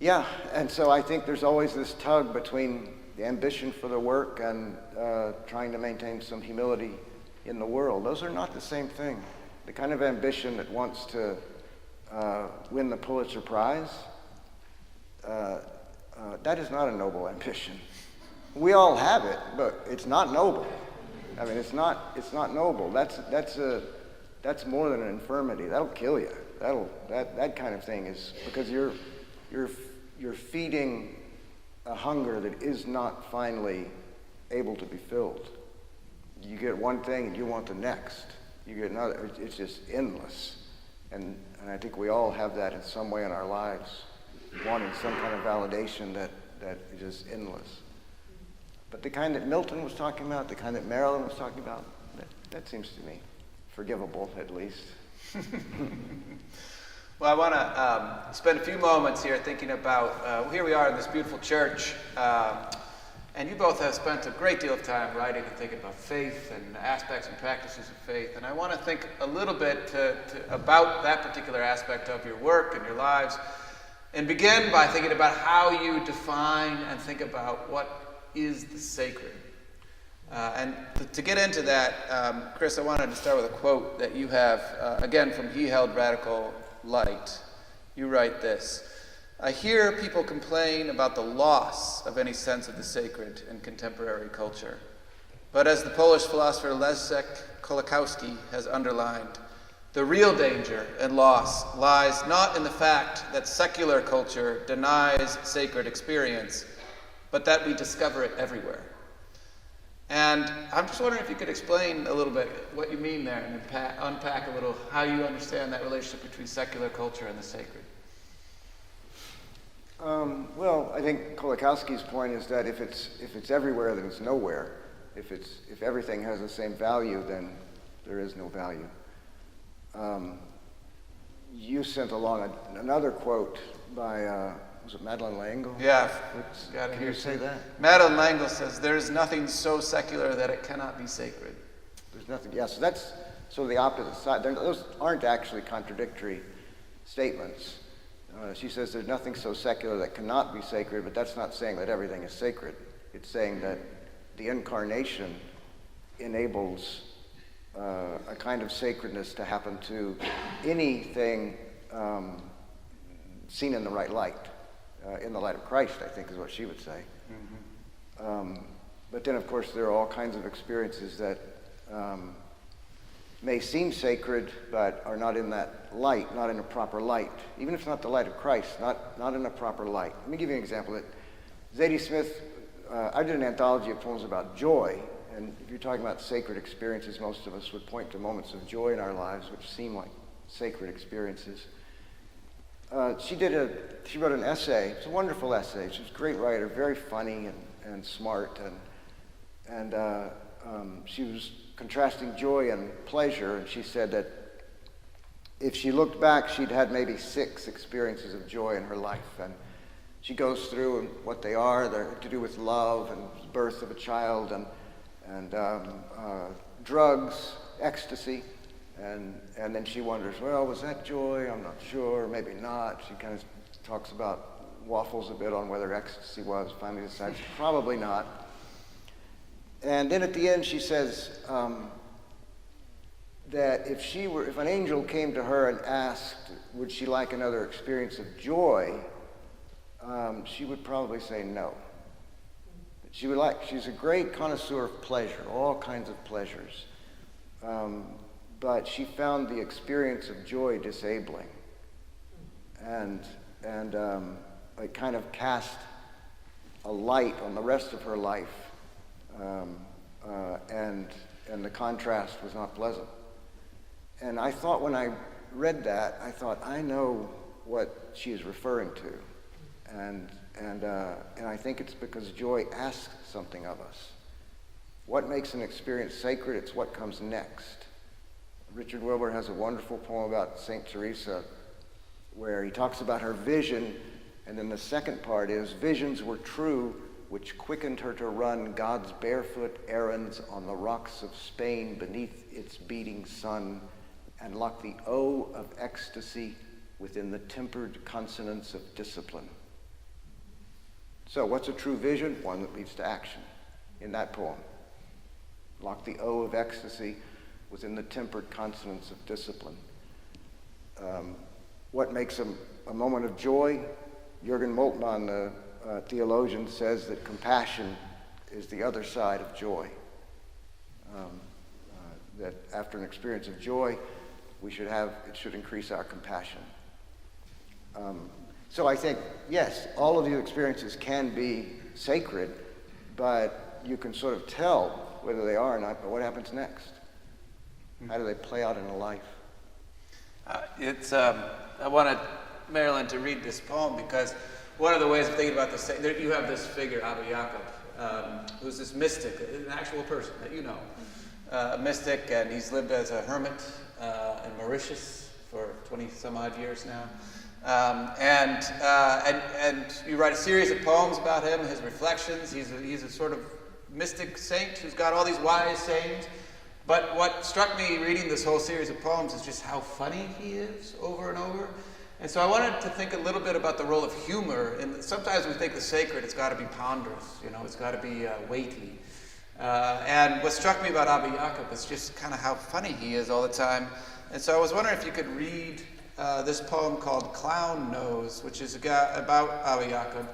and so I think there's always this tug between the ambition for the work and trying to maintain some humility in the world. Those are not the same thing. The kind of ambition that wants to win the Pulitzer Prize, that is not a noble ambition. We all have it, but it's not noble. I mean, it's not noble. That's more than an infirmity. That'll kill you. That kind of thing is because you're feeding a hunger that is not finally able to be filled. You get one thing and you want the next. You get another. It's just endless. And I think we all have that in some way in our lives, wanting some kind of validation that is just endless. But the kind that Milton was talking about, the kind that Marilyn was talking about, that seems to me forgivable, at least. Well, I want to spend a few moments here thinking about, here we are in this beautiful church, And you both have spent a great deal of time writing and thinking about faith and aspects and practices of faith. And I want to think a little bit about that particular aspect of your work and your lives, and begin by thinking about how you define and think about what is the sacred. And to get into that, Chris, I wanted to start with a quote that you have, again, from He Held Radical Light. You write this: "I hear people complain about the loss of any sense of the sacred in contemporary culture. But as the Polish philosopher Leszek Kolakowski has underlined, the real danger and loss lies not in the fact that secular culture denies sacred experience, but that we discover it everywhere." And I'm just wondering if you could explain a little bit what you mean there and unpack a little how you understand that relationship between secular culture and the sacred. Well, I think Kolakowski's point is that if it's everywhere, then it's nowhere. If everything has the same value, then there is no value. You sent along another quote by was it Marilyn L'Engle? Yeah, can you say that? Marilyn L'Engle says, "There is nothing so secular that it cannot be sacred." There's nothing. Yeah, so that's sort of the opposite side. Those aren't actually contradictory statements. She says there's nothing so secular that cannot be sacred, but that's not saying that everything is sacred. It's saying that the incarnation enables a kind of sacredness to happen to anything seen in the right light, in the light of Christ, I think is what she would say. Mm-hmm. But then, of course, there are all kinds of experiences that may seem sacred, but are not in that light, not in a proper light. Even if it's not the light of Christ, not in a proper light. Let me give you an example. Zadie Smith, I did an anthology of poems about joy, and if you're talking about sacred experiences, most of us would point to moments of joy in our lives, which seem like sacred experiences. She wrote an essay. It's a wonderful essay. She's a great writer, very funny and smart, and she was contrasting joy and pleasure, and she said that if she looked back, she'd had maybe 6 experiences of joy in her life, and she goes through what they are. They're to do with love and birth of a child and drugs, ecstasy, and then she wonders, well, was that joy? I'm not sure, maybe not. She kind of talks about, waffles a bit on whether ecstasy was, finally decides probably not. And then at the end she says that if an angel came to her and asked, would she like another experience of joy, she would probably say no. She's a great connoisseur of pleasure, all kinds of pleasures. But she found the experience of joy disabling. And it kind of cast a light on the rest of her life. And the contrast was not pleasant. And I thought when I read that, I know what she is referring to. And I think it's because joy asks something of us. What makes an experience sacred? It's what comes next. Richard Wilbur has a wonderful poem about St. Teresa where he talks about her vision, and then the second part is, visions were true, which quickened her to run God's barefoot errands on the rocks of Spain beneath its beating sun, and lock the O of ecstasy within the tempered consonants of discipline. So what's a true vision? One that leads to action in that poem. Lock the O of ecstasy within the tempered consonants of discipline. What makes a moment of joy? Jürgen Moltmann, the theologian, says that compassion is the other side of joy. That after an experience of joy, it should increase our compassion. So I think, yes, all of these experiences can be sacred, but you can sort of tell whether they are or not, but what happens next? How do they play out in a life? I wanted Marilyn to read this poem because one of the ways of thinking about this, you have this figure, Abba Jacob, who's this mystic, an actual person that you know, a mystic, and he's lived as a hermit in Mauritius for 20 some odd years now. And you write a series of poems about him, his reflections. He's a sort of mystic saint who's got all these wise sayings. But what struck me reading this whole series of poems is just how funny he is over and over. And so I wanted to think a little bit about the role of humor. And sometimes we think the sacred, it's got to be ponderous, it's got to be weighty. And what struck me about Abba Jacob is just kind of how funny he is all the time. And so I was wondering if you could read this poem called Clown Nose, which is about Abba Jacob.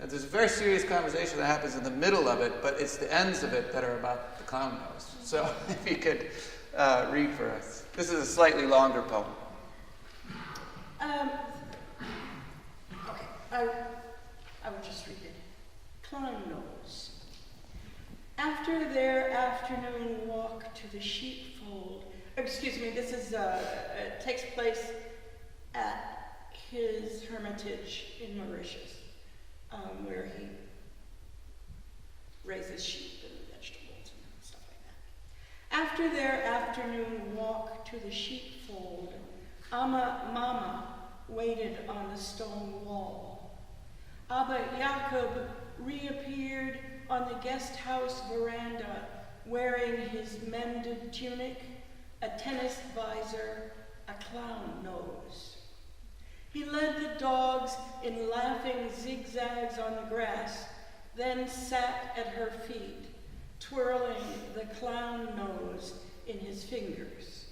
And there's a very serious conversation that happens in the middle of it, but it's the ends of it that are about the clown nose. So if you could read for us. This is a slightly longer poem. Okay, I will just read it. Clown Nose. After their afternoon walk to the sheepfold, this is, it takes place at his hermitage in Mauritius, where he raises sheep and vegetables and stuff like that. After their afternoon walk to the sheepfold, Mama waited on the stone wall. Abba Jacob reappeared on the guest house veranda wearing his mended tunic, a tennis visor, a clown nose. He led the dogs in laughing zigzags on the grass, then sat at her feet, twirling the clown nose in his fingers.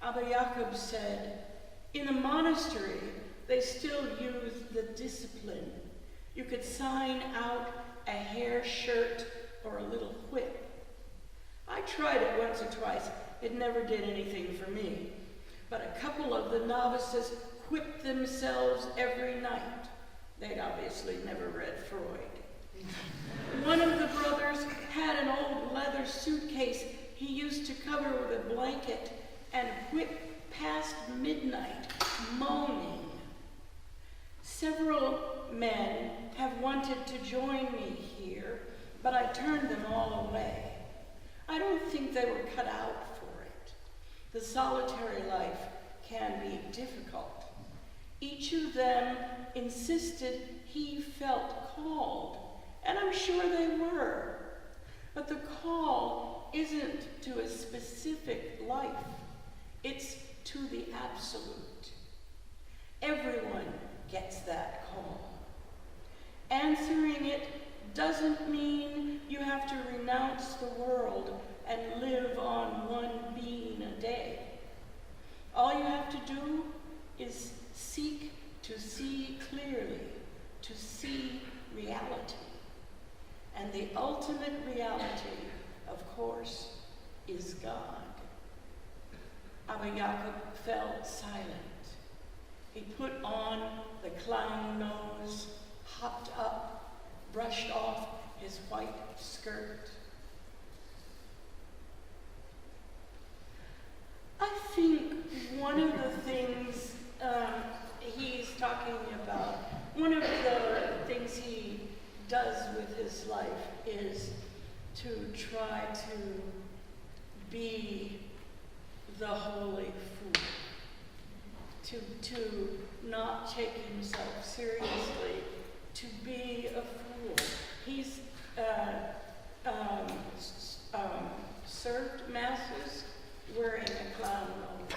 Abba Jacob said, in a monastery, they still use the discipline. You could sign out a hair shirt or a little whip. I tried it once or twice. It never did anything for me. But a couple of the novices whipped themselves every night. They'd obviously never read Freud. One of the brothers had an old leather suitcase he used to cover with a blanket and whip past midnight, moaning. Several men have wanted to join me here, but I turned them all away. I don't think they were cut out for it. The solitary life can be difficult. Each of them insisted he felt called, and I'm sure they were. But the call isn't to a specific life. It's to the absolute. Everyone gets that call. Answering it doesn't mean you have to renounce the world and live on one bean a day. All you have to do is seek to see clearly, to see reality. And the ultimate reality, of course, is God. Abba Jacob fell silent. He put on the clown nose, hopped up, brushed off his white skirt. I think one of the things he's talking about, one of the things he does with his life is to try to be the holy fool, to not take himself seriously, to be a fool. He's served masses wearing a clown nose.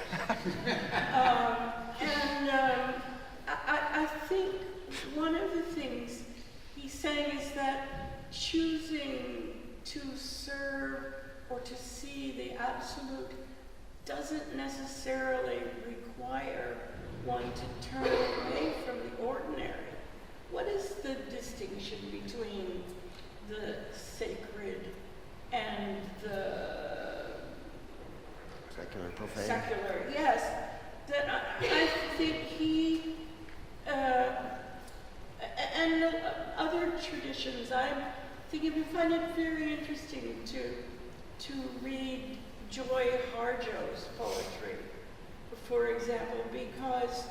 I think one of the things he's saying is that choosing to serve or to see the absolute doesn't necessarily require one to turn away from the ordinary. What is the distinction between the sacred and the Secular, profane. secular? Yes, that I think he and the other traditions. I'm thinking we find it very interesting to read Joy Harjo's poetry, for example, because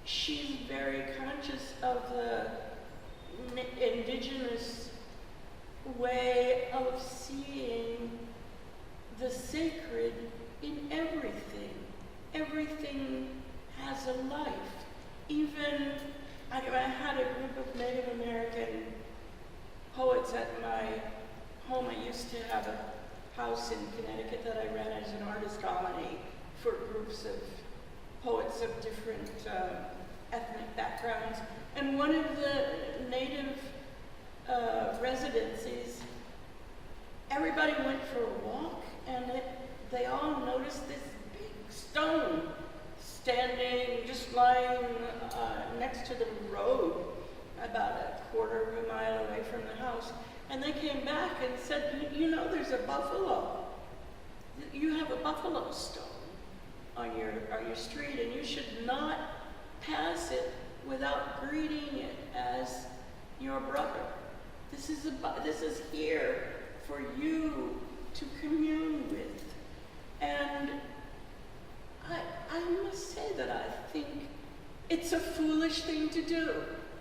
she's very conscious of the indigenous way of seeing the sacred in everything. Everything has a life. even, I had a group of Native American poets at my home. I used to have a house in Connecticut that I ran as an artist colony for groups of poets of different ethnic backgrounds. And one of the Native residencies, everybody went for a walk, and they all noticed this big stone standing, just lying next to the road, about a quarter of a mile away from the house. And they came back and said, you know, there's a buffalo. You have a buffalo stone on your street, and you should not pass it without greeting it as your brother. This is here for you to commune with. And I must say that I think it's a foolish thing to do.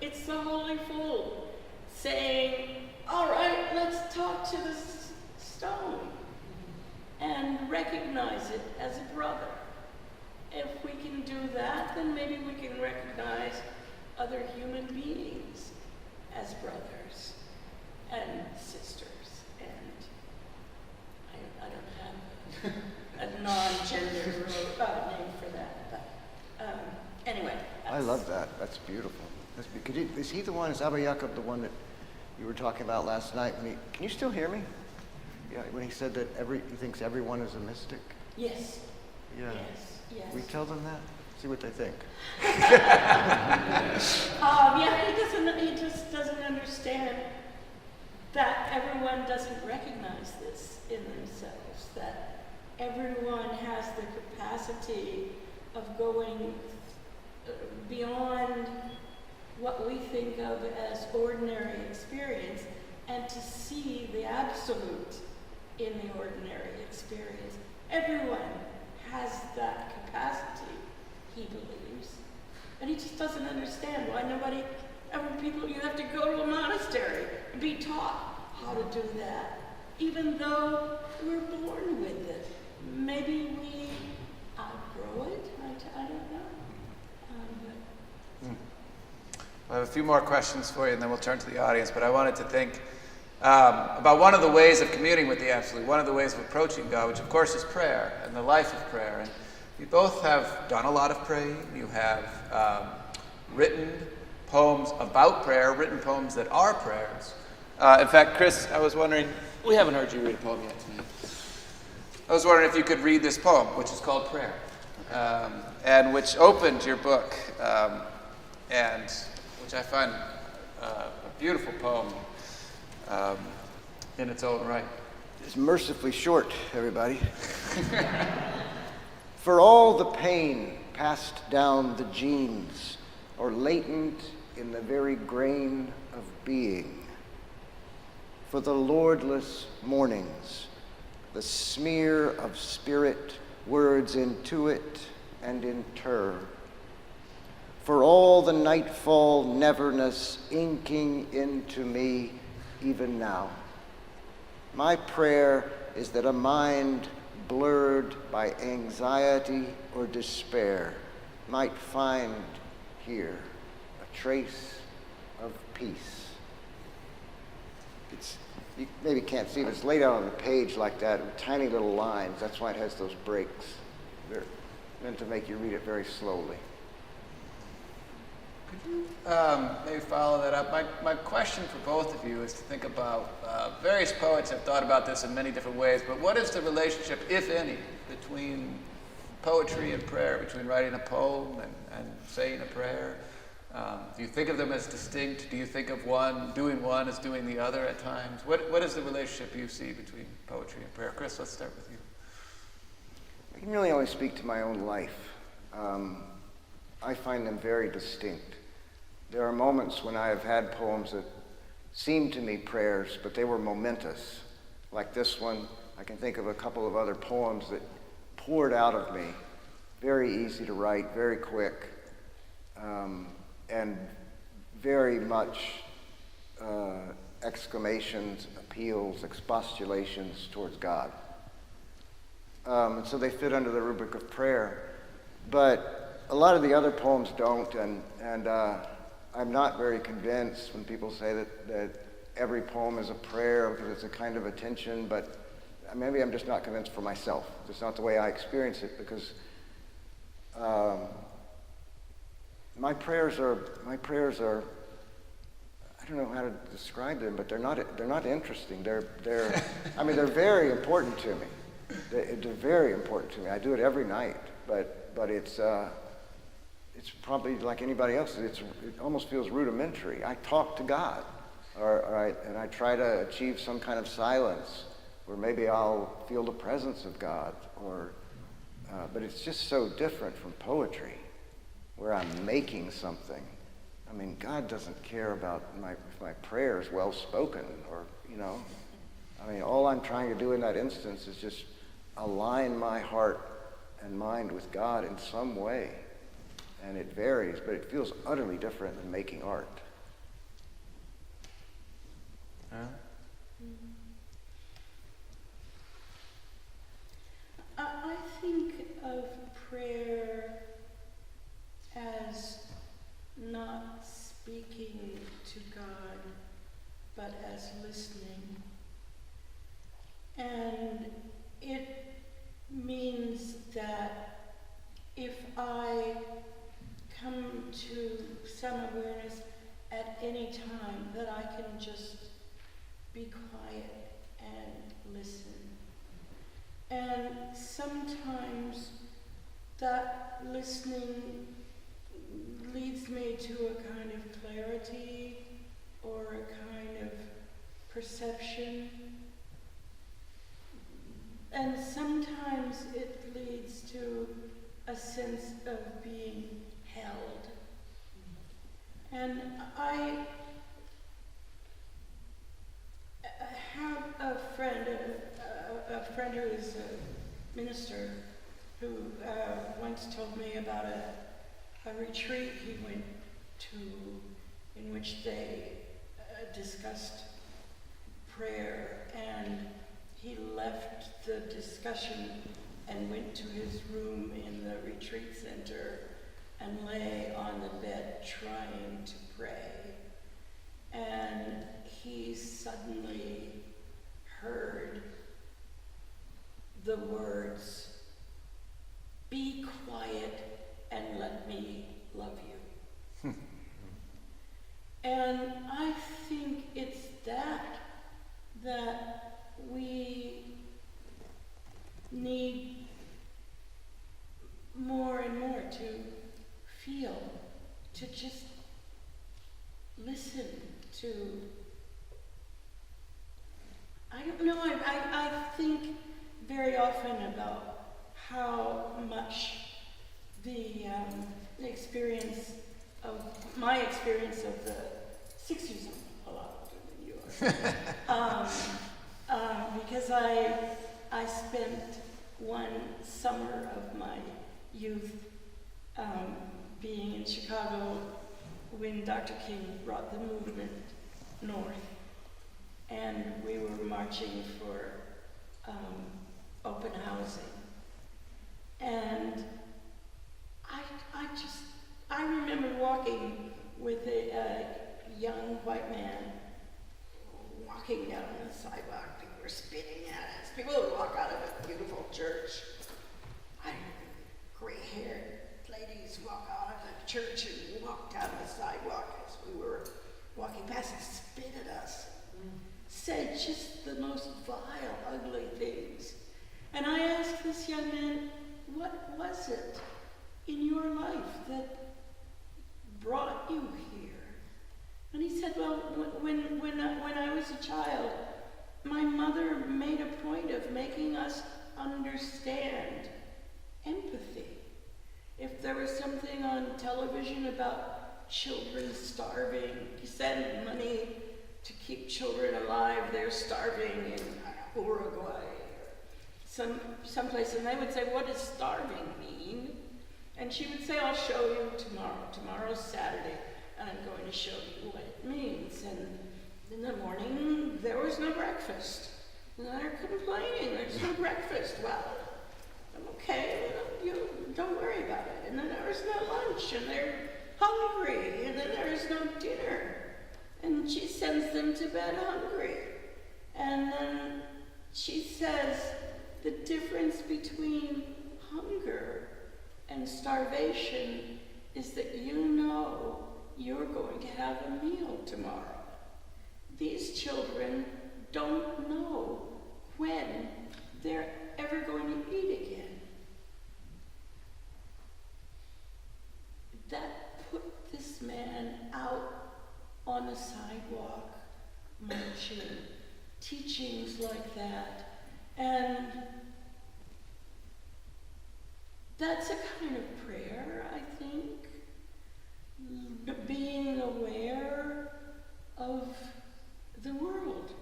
It's the Holy Fool saying, all right, let's talk to this stone and recognize it as a brother. If we can do that, then maybe we can recognize other human beings as brothers and sisters. And I don't have a non-gender name for that, but anyway. I love that. That's beautiful. Is he the one, is Abba Yaakov the one that you were talking about last night? Can you still hear me? Yeah, when he said that he thinks everyone is a mystic? Yes. Yeah. Yes. We tell them that? See what they think. He just doesn't understand that everyone doesn't recognize this in themselves, that everyone has the capacity of going beyond what we think of as ordinary experience and to see the absolute in the ordinary experience. Everyone has that capacity, he believes. And he just doesn't understand why you have to go to a monastery and be taught how to do that, even though we're born with it. Maybe we outgrow it, I don't know. I have a few more questions for you, and then we'll turn to the audience, but I wanted to think about one of the ways of communing with the Absolute, one of the ways of approaching God, which of course is prayer and the life of prayer. And you both have done a lot of praying. You have written poems about prayer, written poems that are prayers. In fact, Chris, I was wondering, we haven't heard you read a poem yet tonight. I was wondering if you could read this poem, which is called Prayer, and which opened your book, and which I find a beautiful poem in its own right. It's mercifully short, everybody. For all the pain passed down the genes, or latent in the very grain of being, for the lordless mornings, the smear of spirit, words intuit and inter, for all the nightfall neverness inking into me even now. My prayer is that a mind blurred by anxiety or despair might find here a trace of peace. You maybe can't see, but it's laid out on the page like that with tiny little lines. That's why it has those breaks. They're meant to make you read it very slowly. Could you maybe follow that up? My question for both of you is to think about, various poets have thought about this in many different ways, but what is the relationship, if any, between poetry and prayer, between writing a poem and saying a prayer? Do you think of them as distinct? Do you think of doing one as doing the other at times? What is the relationship you see between poetry and prayer? Chris, let's start with you. I can really only speak to my own life. I find them very distinct. There are moments when I have had poems that seemed to me prayers, but they were momentous. Like this one, I can think of a couple of other poems that poured out of me. Very easy to write, very quick, and very much exclamations, appeals, expostulations towards God. And so they fit under the rubric of prayer. But a lot of the other poems don't, and I'm not very convinced when people say that every poem is a prayer because it's a kind of attention, but maybe I'm just not convinced for myself. It's not the way I experience it, because my prayers are, I don't know how to describe them, but they're not interesting. They're very important to me. They're very important to me. I do it every night, but it's probably like anybody else. It almost feels rudimentary. I talk to God, and I try to achieve some kind of silence, where maybe I'll feel the presence of God, but it's just so different from poetry, where I'm making something. I mean, God doesn't care about if my prayer is well spoken, or I mean, all I'm trying to do in that instance is just align my heart and mind with God in some way. And it varies, but it feels utterly different than making art. I think of prayer as not speaking to God, but as listening. And it means that if I come to some awareness at any time, that I can just be quiet and listen. And sometimes that listening leads me to a kind of clarity or a kind of perception. And sometimes it leads to a sense of being held. And I have a friend who is a minister, who once told me about a retreat he went to in which they discussed prayer, and he left the discussion and went to his room in the retreat center and lay on the bed trying to pray. And he suddenly heard the words, "Be quiet and let me love you." And I think it's that we need more and more to feel, to just listen to. I don't know, I think very often about how much my experience of the 60s, a lot older than you are, because I spent one summer of my youth being in Chicago when Dr. King brought the movement north, and we were marching for open housing. And I remember walking with a young white man walking down the sidewalk. People were spitting at us. People would walk out of a beautiful church. Gray-haired ladies walk out of the church and walk down the sidewalk as we were walking past and spit at us. Said just the most vile, ugly things. And I asked this young man, what was it in your life that brought you here? And he said, well, when I was a child, my mother made a point of making us understand empathy. If there was something on television about children starving, you send money to keep children alive, they're starving in Uruguay, someplace, and they would say, what does starving mean? And she would say, I'll show you tomorrow. Tomorrow's Saturday, and I'm going to show you what it means. And in the morning, there was no breakfast. And they're complaining, there's no breakfast. Well, Okay, you don't worry about it. And then there is no lunch, and they're hungry, and then there is no dinner. And she sends them to bed hungry. And then she says the difference between hunger and starvation is that you know you're going to have a meal tomorrow. These children don't know when they're ever going to eat again. That put this man out on the sidewalk, marching, teachings like that. And that's a kind of prayer, I think. Being aware of the world.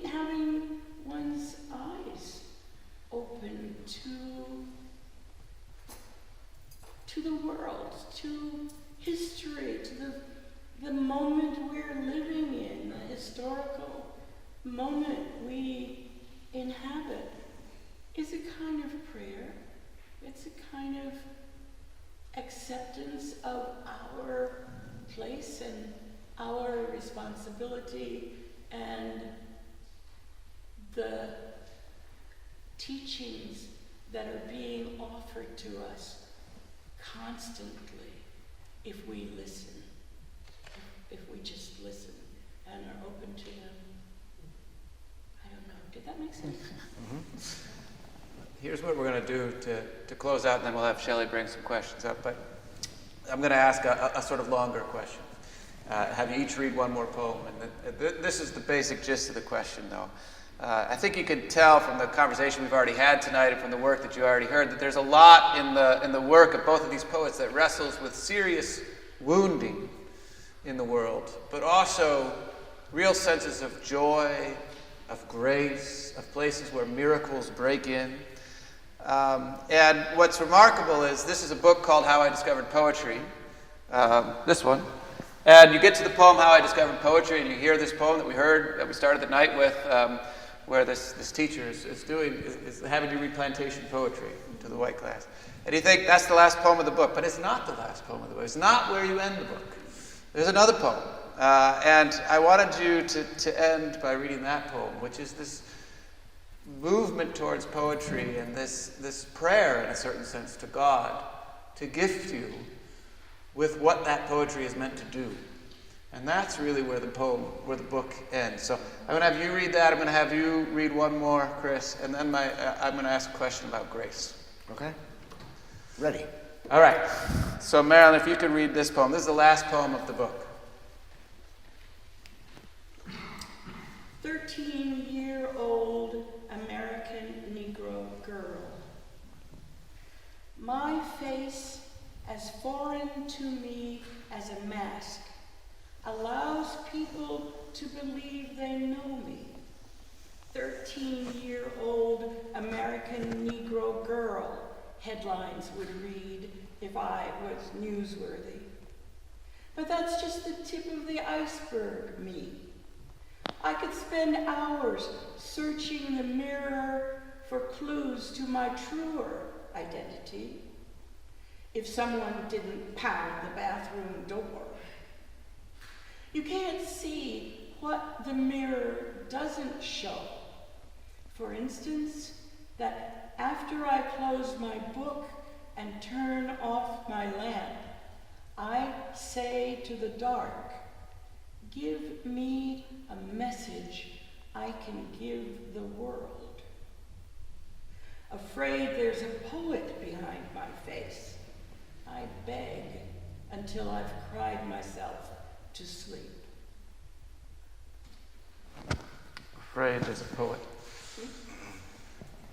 Having one's eyes open to the world, to history, to the moment we're living in, the historical moment we inhabit, is a kind of prayer. It's a kind of acceptance of our place and our responsibility and the teachings that are being offered to us constantly if we listen, if we just listen and are open to them. I don't know. Did that make sense? Mm-hmm. Here's what we're going to do to close out, and then we'll have Shelley bring some questions up. But I'm going to ask a sort of longer question. Have you each read one more poem? And this is the basic gist of the question, though. I think you can tell from the conversation we've already had tonight and from the work that you already heard that there's a lot in the work of both of these poets that wrestles with serious wounding in the world, but also real senses of joy, of grace, of places where miracles break in. And what's remarkable is this is a book called How I Discovered Poetry, this one. And you get to the poem How I Discovered Poetry, and you hear this poem that we started the night with, where this teacher is having you read plantation poetry to the white class. And you think that's the last poem of the book, but it's not the last poem of the book. It's not where you end the book. There's another poem. And I wanted you to end by reading that poem, which is this movement towards poetry and this prayer, in a certain sense, to God to gift you with what that poetry is meant to do. And that's really where the book ends. So I'm going to have you read that. I'm going to have you read one more, Chris, and then I'm going to ask a question about grace. Okay? Ready. All right. So Marilyn, if you could read this poem. This is the last poem of the book. 13-year-old American Negro girl. My face, as foreign to me as a mask, allows people to believe they know me. 13-year-old American Negro girl, headlines would read if I was newsworthy. But that's just the tip of the iceberg, me. I could spend hours searching the mirror for clues to my truer identity if someone didn't pound the bathroom door. You can't see what the mirror doesn't show. For instance, that after I close my book and turn off my lamp, I say to the dark, give me a message I can give the world. Afraid there's a poet behind my face, I beg until I've cried myself to sleep. Afraid there's a poet.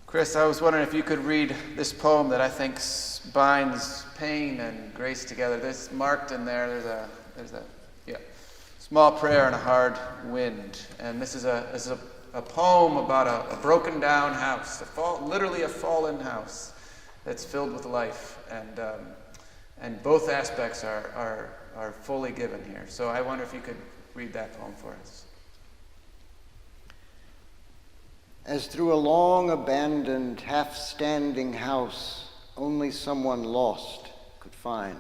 Chris, I was wondering if you could read this poem that I think binds pain and grace together. There's marked in there, there's a small prayer and a hard wind. And this is a poem about a broken down house, literally a fallen house that's filled with life. And both aspects are fully given here. So I wonder if you could read that poem for us. as through a long abandoned, half-standing house only someone lost could find,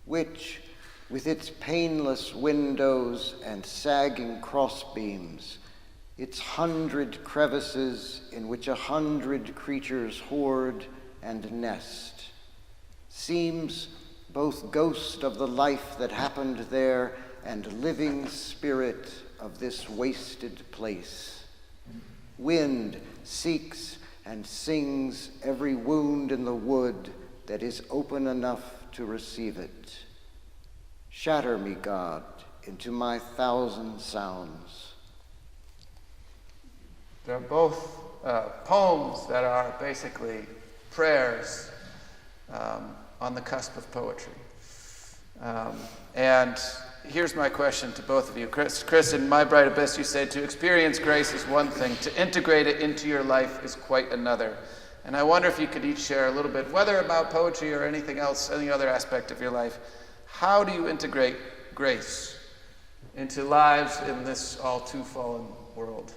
which, with its painless windows and sagging crossbeams, its 100 crevices in which 100 creatures hoard and nest, seems both ghost of the life that happened there and living spirit of this wasted place. Wind seeks and sings every wound in the wood that is open enough to receive it. Shatter me, God, into my 1,000 sounds. They're both poems that are basically prayers on the cusp of poetry. And here's my question to both of you. Chris, in My Bright Abyss, you said to experience grace is one thing, to integrate it into your life is quite another. And I wonder if you could each share a little bit, whether about poetry or anything else, any other aspect of your life, how do you integrate grace into lives in this all too fallen world?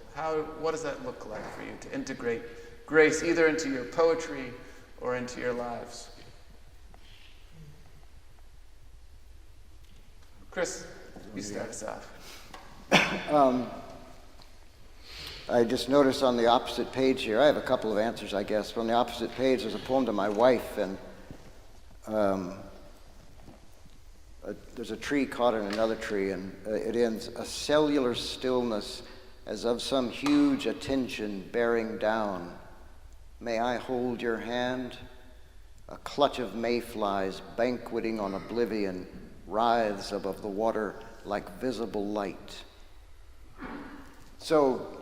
What does that look like for you to integrate grace either into your poetry or into your lives? Chris, you start us off. I just noticed on the opposite page here, I have a couple of answers, I guess. But on the opposite page, there's a poem to my wife, and there's a tree caught in another tree, and it ends, a cellular stillness as of some huge attention bearing down. May I hold your hand? A clutch of mayflies banqueting on oblivion writhes above the water like visible light. So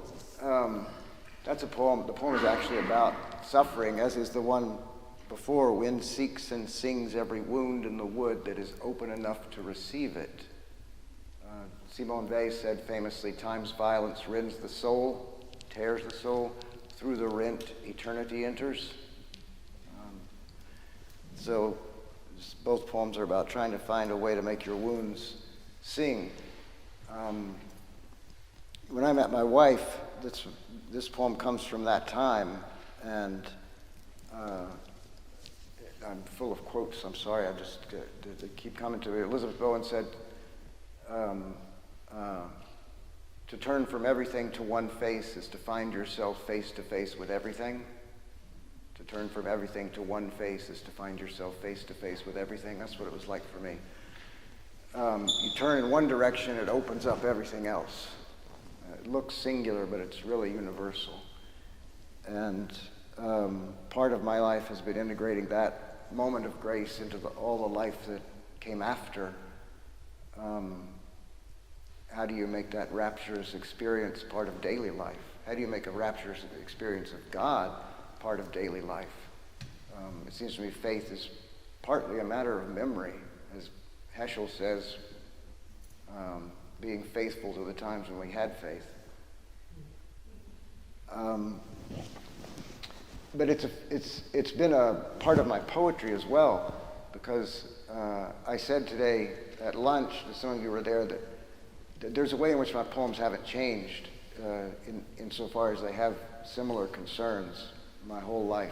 that's a poem. The poem is actually about suffering, as is the one before. Wind seeks and sings every wound in the wood that is open enough to receive it. Simone Weil said famously, time's violence rends the soul, tears the soul. Through the rent, eternity enters. So both poems are about trying to find a way to make your wounds sing. When I met my wife, this poem comes from that time, and I'm full of quotes. I'm sorry, they keep coming to me. Elizabeth Bowen said, to turn from everything to one face is to find yourself face to face with everything. To turn from everything to one face is to find yourself face to face with everything. That's what it was like for me. You turn in one direction, it opens up everything else. It looks singular, but it's really universal. And part of my life has been integrating that moment of grace into all the life that came after. How do you make that rapturous experience part of daily life? How do you make a rapturous experience of God part of daily life? It seems to me faith is partly a matter of memory, as Heschel says, being faithful to the times when we had faith. But it's been a part of my poetry as well, because I said today at lunch, to some of you were there, that there's a way in which my poems haven't changed insofar as they have similar concerns my whole life,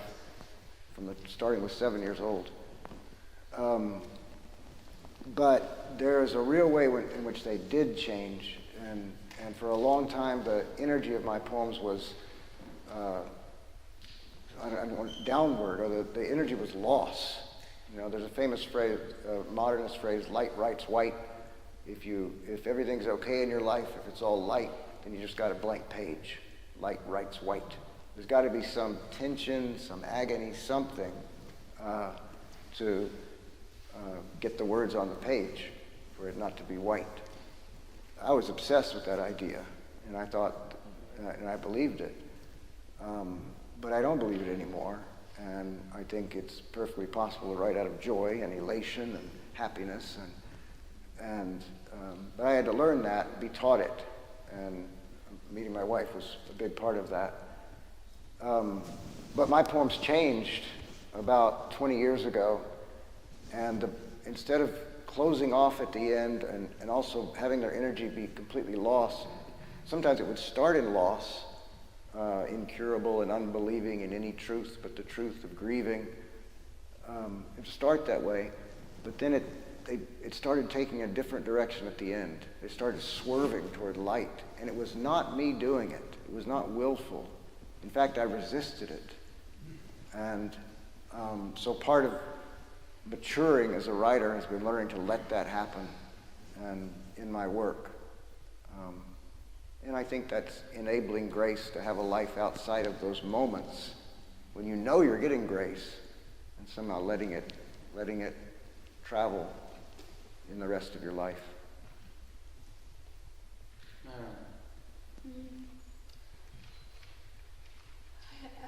starting with 7 years old. But there is a real way in which they did change, and for a long time the energy of my poems was downward, or the energy was loss. You know, there's a famous phrase, a modernist phrase, light writes white. If everything's okay in your life, if it's all light, then you just got a blank page. Light writes white. There's got to be some tension, some agony, something to get the words on the page for it not to be white. I was obsessed with that idea, and I thought, and I believed it. But I don't believe it anymore, and I think it's perfectly possible to write out of joy and elation and happiness, but I had to learn that, be taught it, and meeting my wife was a big part of that. But my poems changed about 20 years ago, and instead of closing off at the end and also having their energy be completely lost, sometimes it would start in loss, incurable and unbelieving in any truth but the truth of grieving. It started that way, but then it started taking a different direction at the end. It started swerving toward light, and it was not me doing it. It was not willful. In fact, I resisted it. And so part of maturing as a writer has been learning to let that happen and in my work. And I think that's enabling grace to have a life outside of those moments when you know you're getting grace and somehow letting it travel in the rest of your life.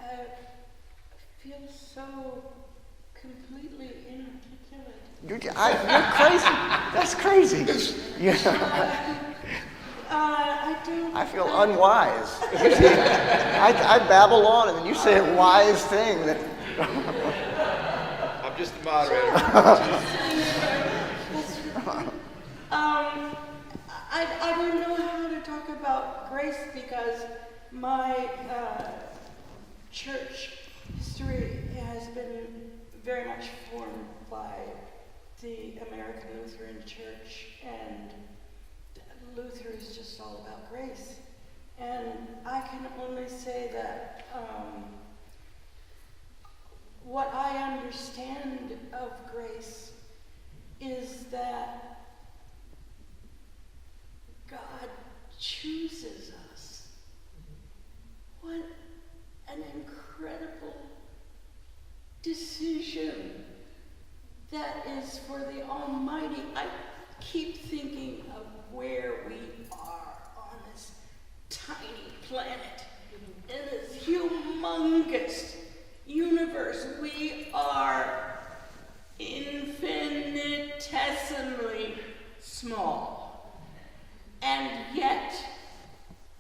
I feel so completely inarticulate. You're crazy. That's crazy. Yeah. I feel unwise. I babble on, and then you say a wise thing. I'm just the moderator. I don't know how to talk about grace because my church history has been very much formed by the American Lutheran Church, and Luther is just all about grace. And I can only say that what I understand of grace is that God chooses us. What an incredible decision that is for the Almighty. I keep thinking of where we are on this tiny planet, in this humongous universe. We are infinitesimally small, and yet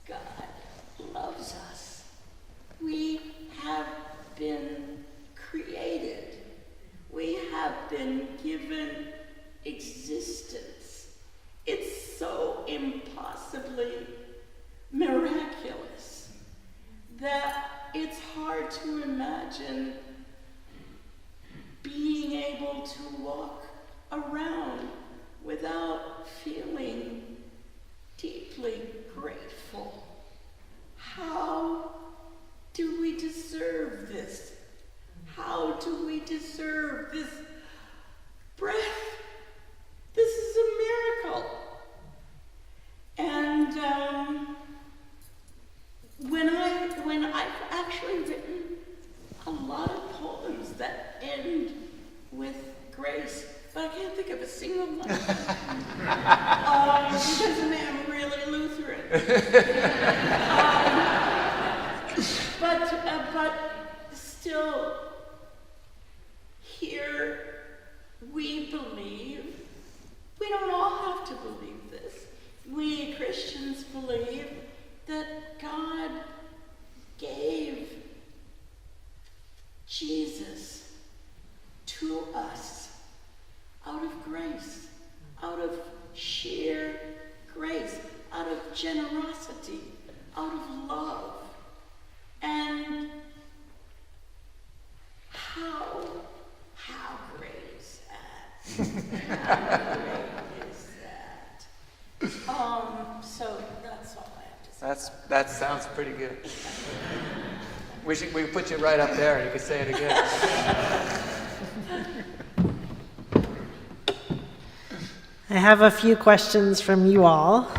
God loves us. We have been created. We have been given existence. It's so impossibly miraculous that it's hard to imagine being able to walk around without feeling deeply grateful. How do we deserve this? How do we deserve this breath? This is a miracle. And when I've actually written a lot of poems that end with grace, but I can't think of a single one because I'm really Lutheran. But still, here we believe. We don't all have to believe this. We Christians believe that God gave Jesus to us out of grace, out of sheer grace, out of generosity, out of love. And how great is that? How great is that? So that's all I have to say. That sounds pretty good. We could put you right up there and you could say it again. I have a few questions from you all.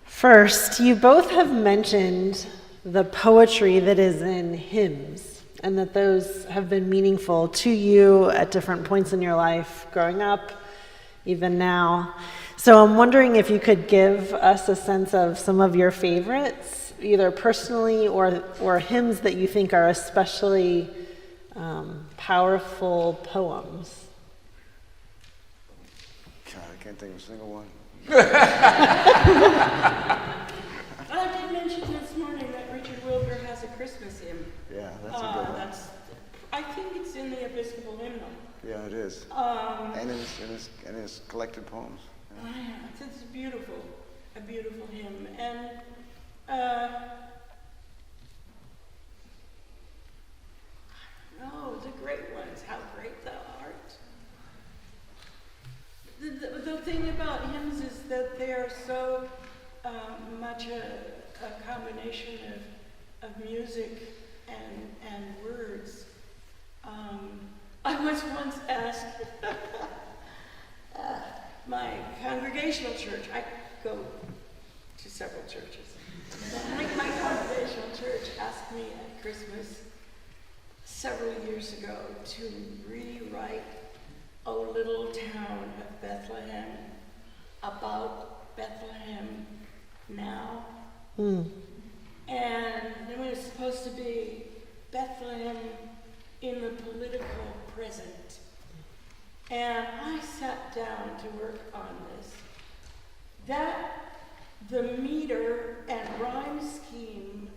First, you both have mentioned the poetry that is in hymns, and that those have been meaningful to you at different points in your life, growing up, even now. So I'm wondering if you could give us a sense of some of your favorites, either personally or hymns that you think are especially powerful poems. God, I can't think of a single one. I did mention this morning that Richard Wilbur has a Christmas hymn. Yeah, that's a good one. I think it's in the Episcopal hymnal. Yeah, it is. And in his collected poems. Yeah. It's a beautiful hymn. And combination of music and words. I was once asked, my congregational church, I go to several churches. My congregational church asked me at Christmas several years ago to rewrite a little town of Bethlehem about Bethlehem now. And it was supposed to be Bethlehem in the political present. And I sat down to work on this. The meter and rhyme scheme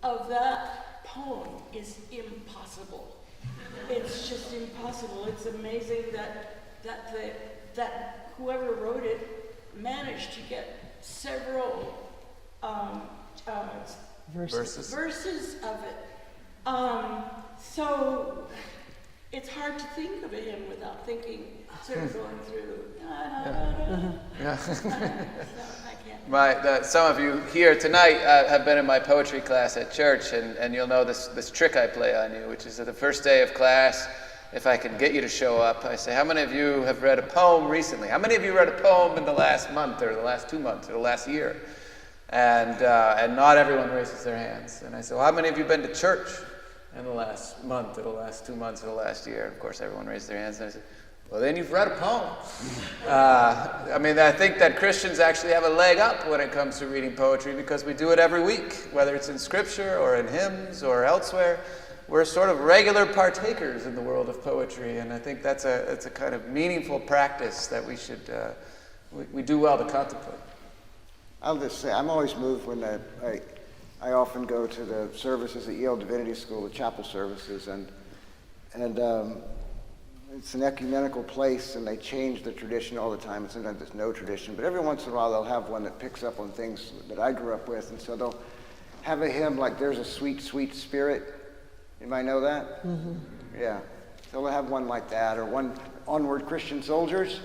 of that poem is impossible. It's just impossible. It's amazing that whoever wrote it managed to get several verses of it. So it's hard to think of a hymn without thinking, sort of going through. So I can't. Some of you here tonight have been in my poetry class at church, and you'll know this trick I play on you, which is that the first day of class, if I can get you to show up, I say, how many of you have read a poem recently? How many of you read a poem in the last month or the last 2 months or the last year? And not everyone raises their hands. And I say, well, how many of you been to church in the last month or the last 2 months or the last year? And of course, everyone raised their hands. And I said, well, then you've read a poem. I think that Christians actually have a leg up when it comes to reading poetry because we do it every week, whether it's in scripture or in hymns or elsewhere. We're sort of regular partakers in the world of poetry, and I think that's a kind of meaningful practice that we should we do well to contemplate. I'll just say, I'm always moved when I often go to the services at Yale Divinity School, the chapel services, and it's an ecumenical place, and they change the tradition all the time, and sometimes there's no tradition, but every once in a while they'll have one that picks up on things that I grew up with, and so they'll have a hymn like There's a Sweet, Sweet Spirit. You might know that? Mm-hmm. Yeah. So they'll have one like that, or one, Onward Christian Soldiers.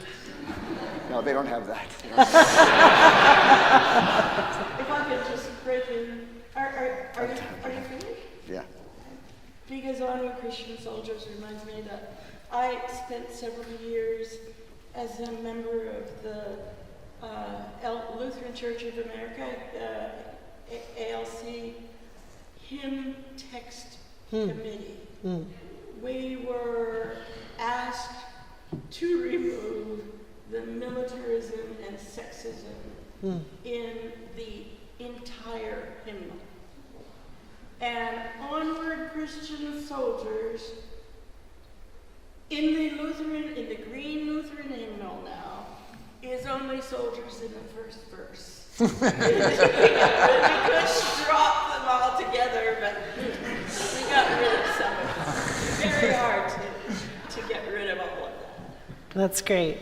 No, they don't have that. If I could just break in, are you finished? Yeah. Because Onward Christian Soldiers reminds me that I spent several years as a member of the Lutheran Church of America, ALC, hymn text committee. We were asked to remove the militarism and sexism in the entire hymnal. And Onward Christian Soldiers in the green Lutheran hymnal now is only soldiers in the first verse. We could drop them all together, but we got rid of some of them. Very hard to get rid of all of that. That's great.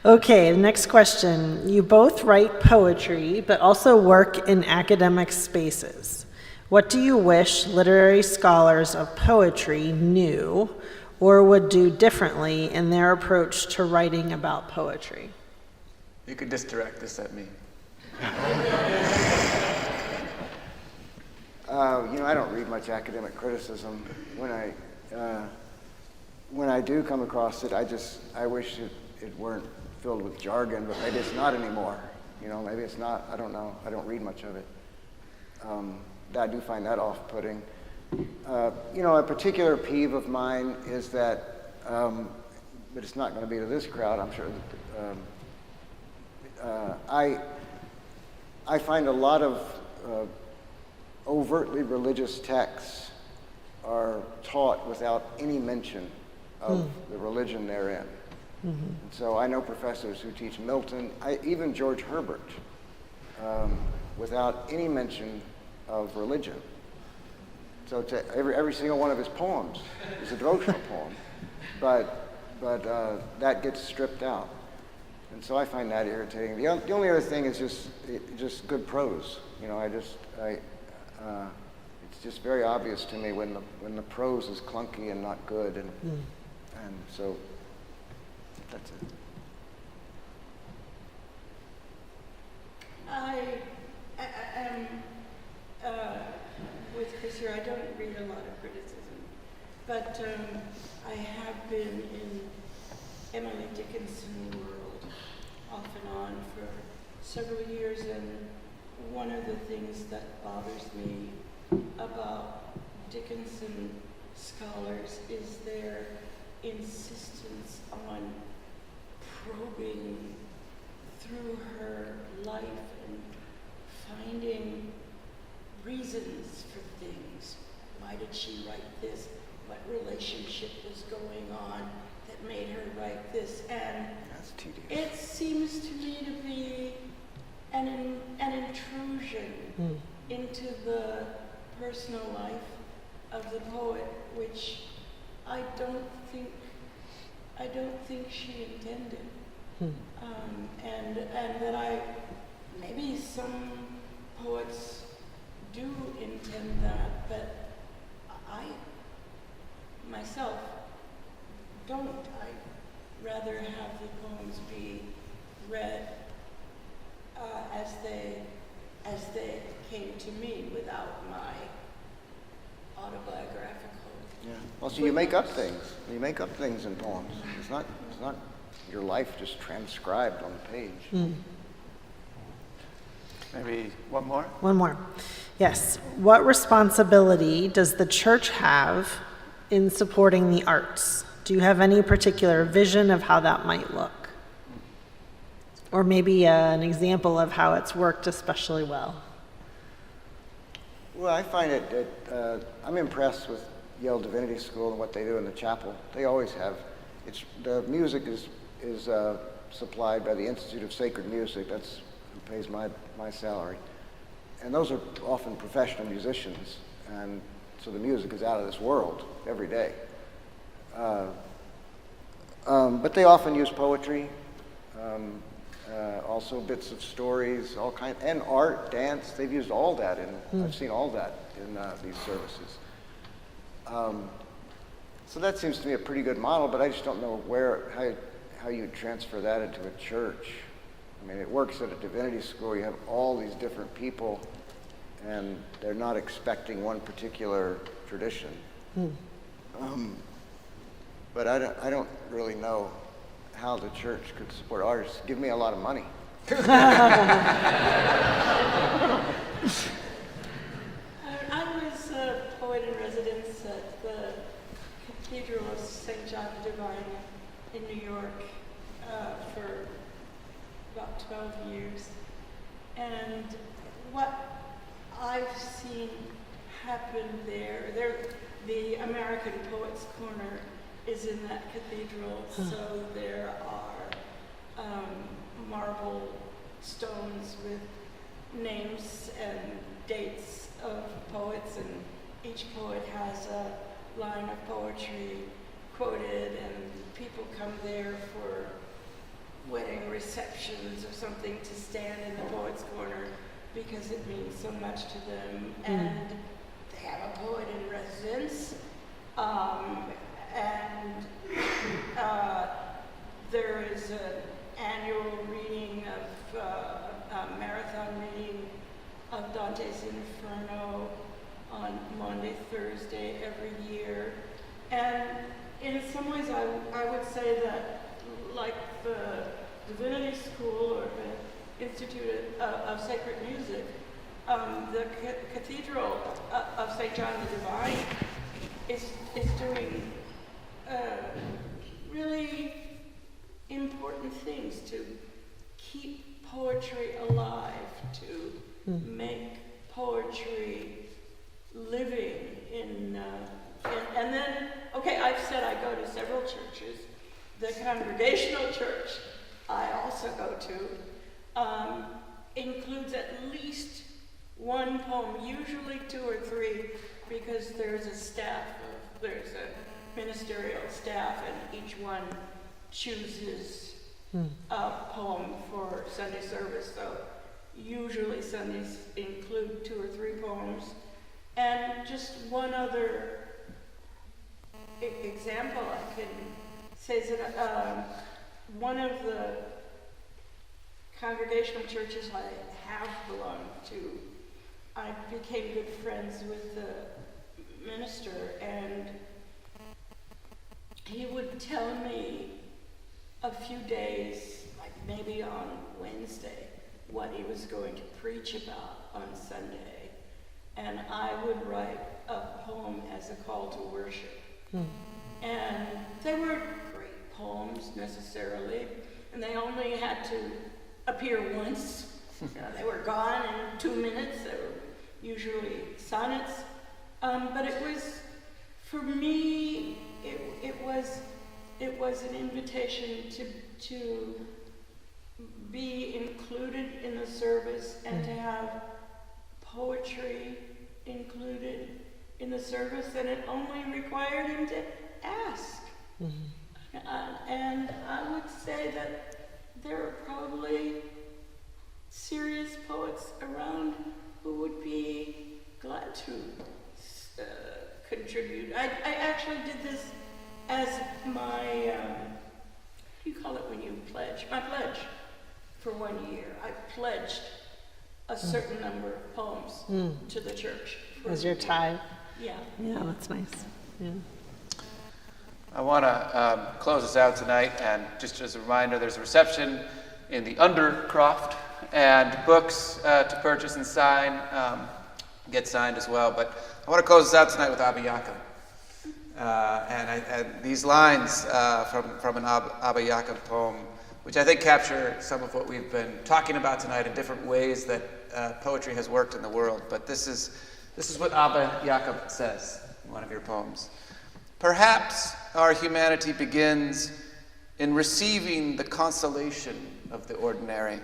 Okay, next question. You both write poetry, but also work in academic spaces. What do you wish literary scholars of poetry knew or would do differently in their approach to writing about poetry? You could just direct this at me. I don't read much academic criticism. When I do come across it, I wish it weren't filled with jargon, but maybe it's not anymore. Maybe it's not. I don't know. I don't read much of it. I do find that off-putting. A particular peeve of mine is that, but it's not going to be to this crowd, I'm sure. I find a lot of overtly religious texts are taught without any mention of the religion therein. Mm-hmm. And so I know professors who teach Milton, even George Herbert, without any mention of religion. So every single one of his poems is a devotional poem, but that gets stripped out. And so I find that irritating. The only other thing is just good prose. It's just very obvious to me when the prose is clunky and not good, and so that's it. lot of criticism. But I have been in Emily Dickinson world off and on for several years, and one of the things that bothers me about Dickinson scholars is their insistence on probing through her life and finding reasons for things. Why did she write this? What relationship was going on that made her write this? And That's tedious. it seems to me to be an intrusion into the personal life of the poet, which I don't think she intended. And that maybe some poets do intend that, but I myself don't. I'd rather have the poems be read as they came to me without my autobiographical. Yeah. Well, so you make up things. You make up things in poems. It's not your life just transcribed on the page. Maybe one more? One more. Yes. What responsibility does the church have in supporting the arts? Do you have any particular vision of how that might look? Or maybe an example of how it's worked especially well? Well, I find I'm impressed with Yale Divinity School and what they do in the chapel. They always have. The music is supplied by the Institute of Sacred Music. That's who pays my salary. And those are often professional musicians, and so the music is out of this world every day. But they often use poetry, also bits of stories, and art, dance. They've used all that, I've seen all that in these services. So that seems to me a pretty good model, but I just don't know how you transfer that into a church. I mean, it works at a divinity school. You have all these different people, and they're not expecting one particular tradition. But I don't really know how the church could support artists. Give me a lot of money. I was a poet in residence at the Cathedral of St. John the Divine in New York for about 12 years. And what I've seen happen there, the American Poets Corner is in that cathedral, so there are marble stones with names and dates of poets, and each poet has a line of poetry quoted, and people come there for wedding receptions or something to stand in the Poets Corner because it means so much to them. And they have a poet in residence, and there is an annual reading of a marathon reading of Dante's Inferno on Maundy, Thursday every year. And in some ways I would say that, like the Divinity School or the Institute of Sacred Music, the Cathedral of St. John the Divine is doing really important things to keep poetry alive, to make poetry living in and then, okay, I've said I go to several churches. The Congregational Church I also go to includes at least one poem, usually 2 or 3, because there's there's a ministerial staff, and each one chooses a poem for Sunday service. So usually Sundays include 2 or 3 poems. And just one other example I can say is that one of the congregational churches I have belonged to, I became good friends with the minister, and he would tell me a few days, like maybe on Wednesday, what he was going to preach about on Sunday. And I would write a poem as a call to worship. And they weren't great poems necessarily, and they only had to appear once. They were gone in 2 minutes. They were usually sonnets. But it was, for me, it was an invitation to be included in the service and to have poetry included in the service, and it only required him to ask. And I would say that there are probably serious poets around who would be glad to contribute. I actually did this as my, what do you call it when you pledge? My pledge for 1 year. I pledged a certain number of poems to the church. As your tithe. Yeah. Yeah, that's nice. Yeah. I want to close us out tonight, and just as a reminder, there's a reception in the Undercroft, and books to purchase and sign, get signed as well. But I want to close us out tonight with Abba Jacob. And these lines from an Abba Jacob poem, which I think capture some of what we've been talking about tonight in different ways that poetry has worked in the world. But this is what Abba Jacob says in one of your poems. Perhaps our humanity begins in receiving the consolation of the ordinary.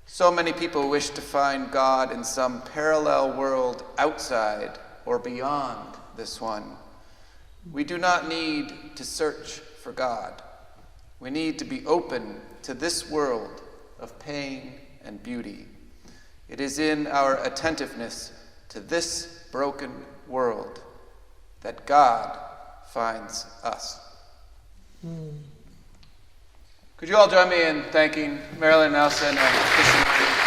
So many people wish to find God in some parallel world outside or beyond this one. We do not need to search for God. We need to be open to this world of pain and beauty. It is in our attentiveness to this broken world that God finds us. Could you all join me in thanking Marilyn, Nelson, and Christian?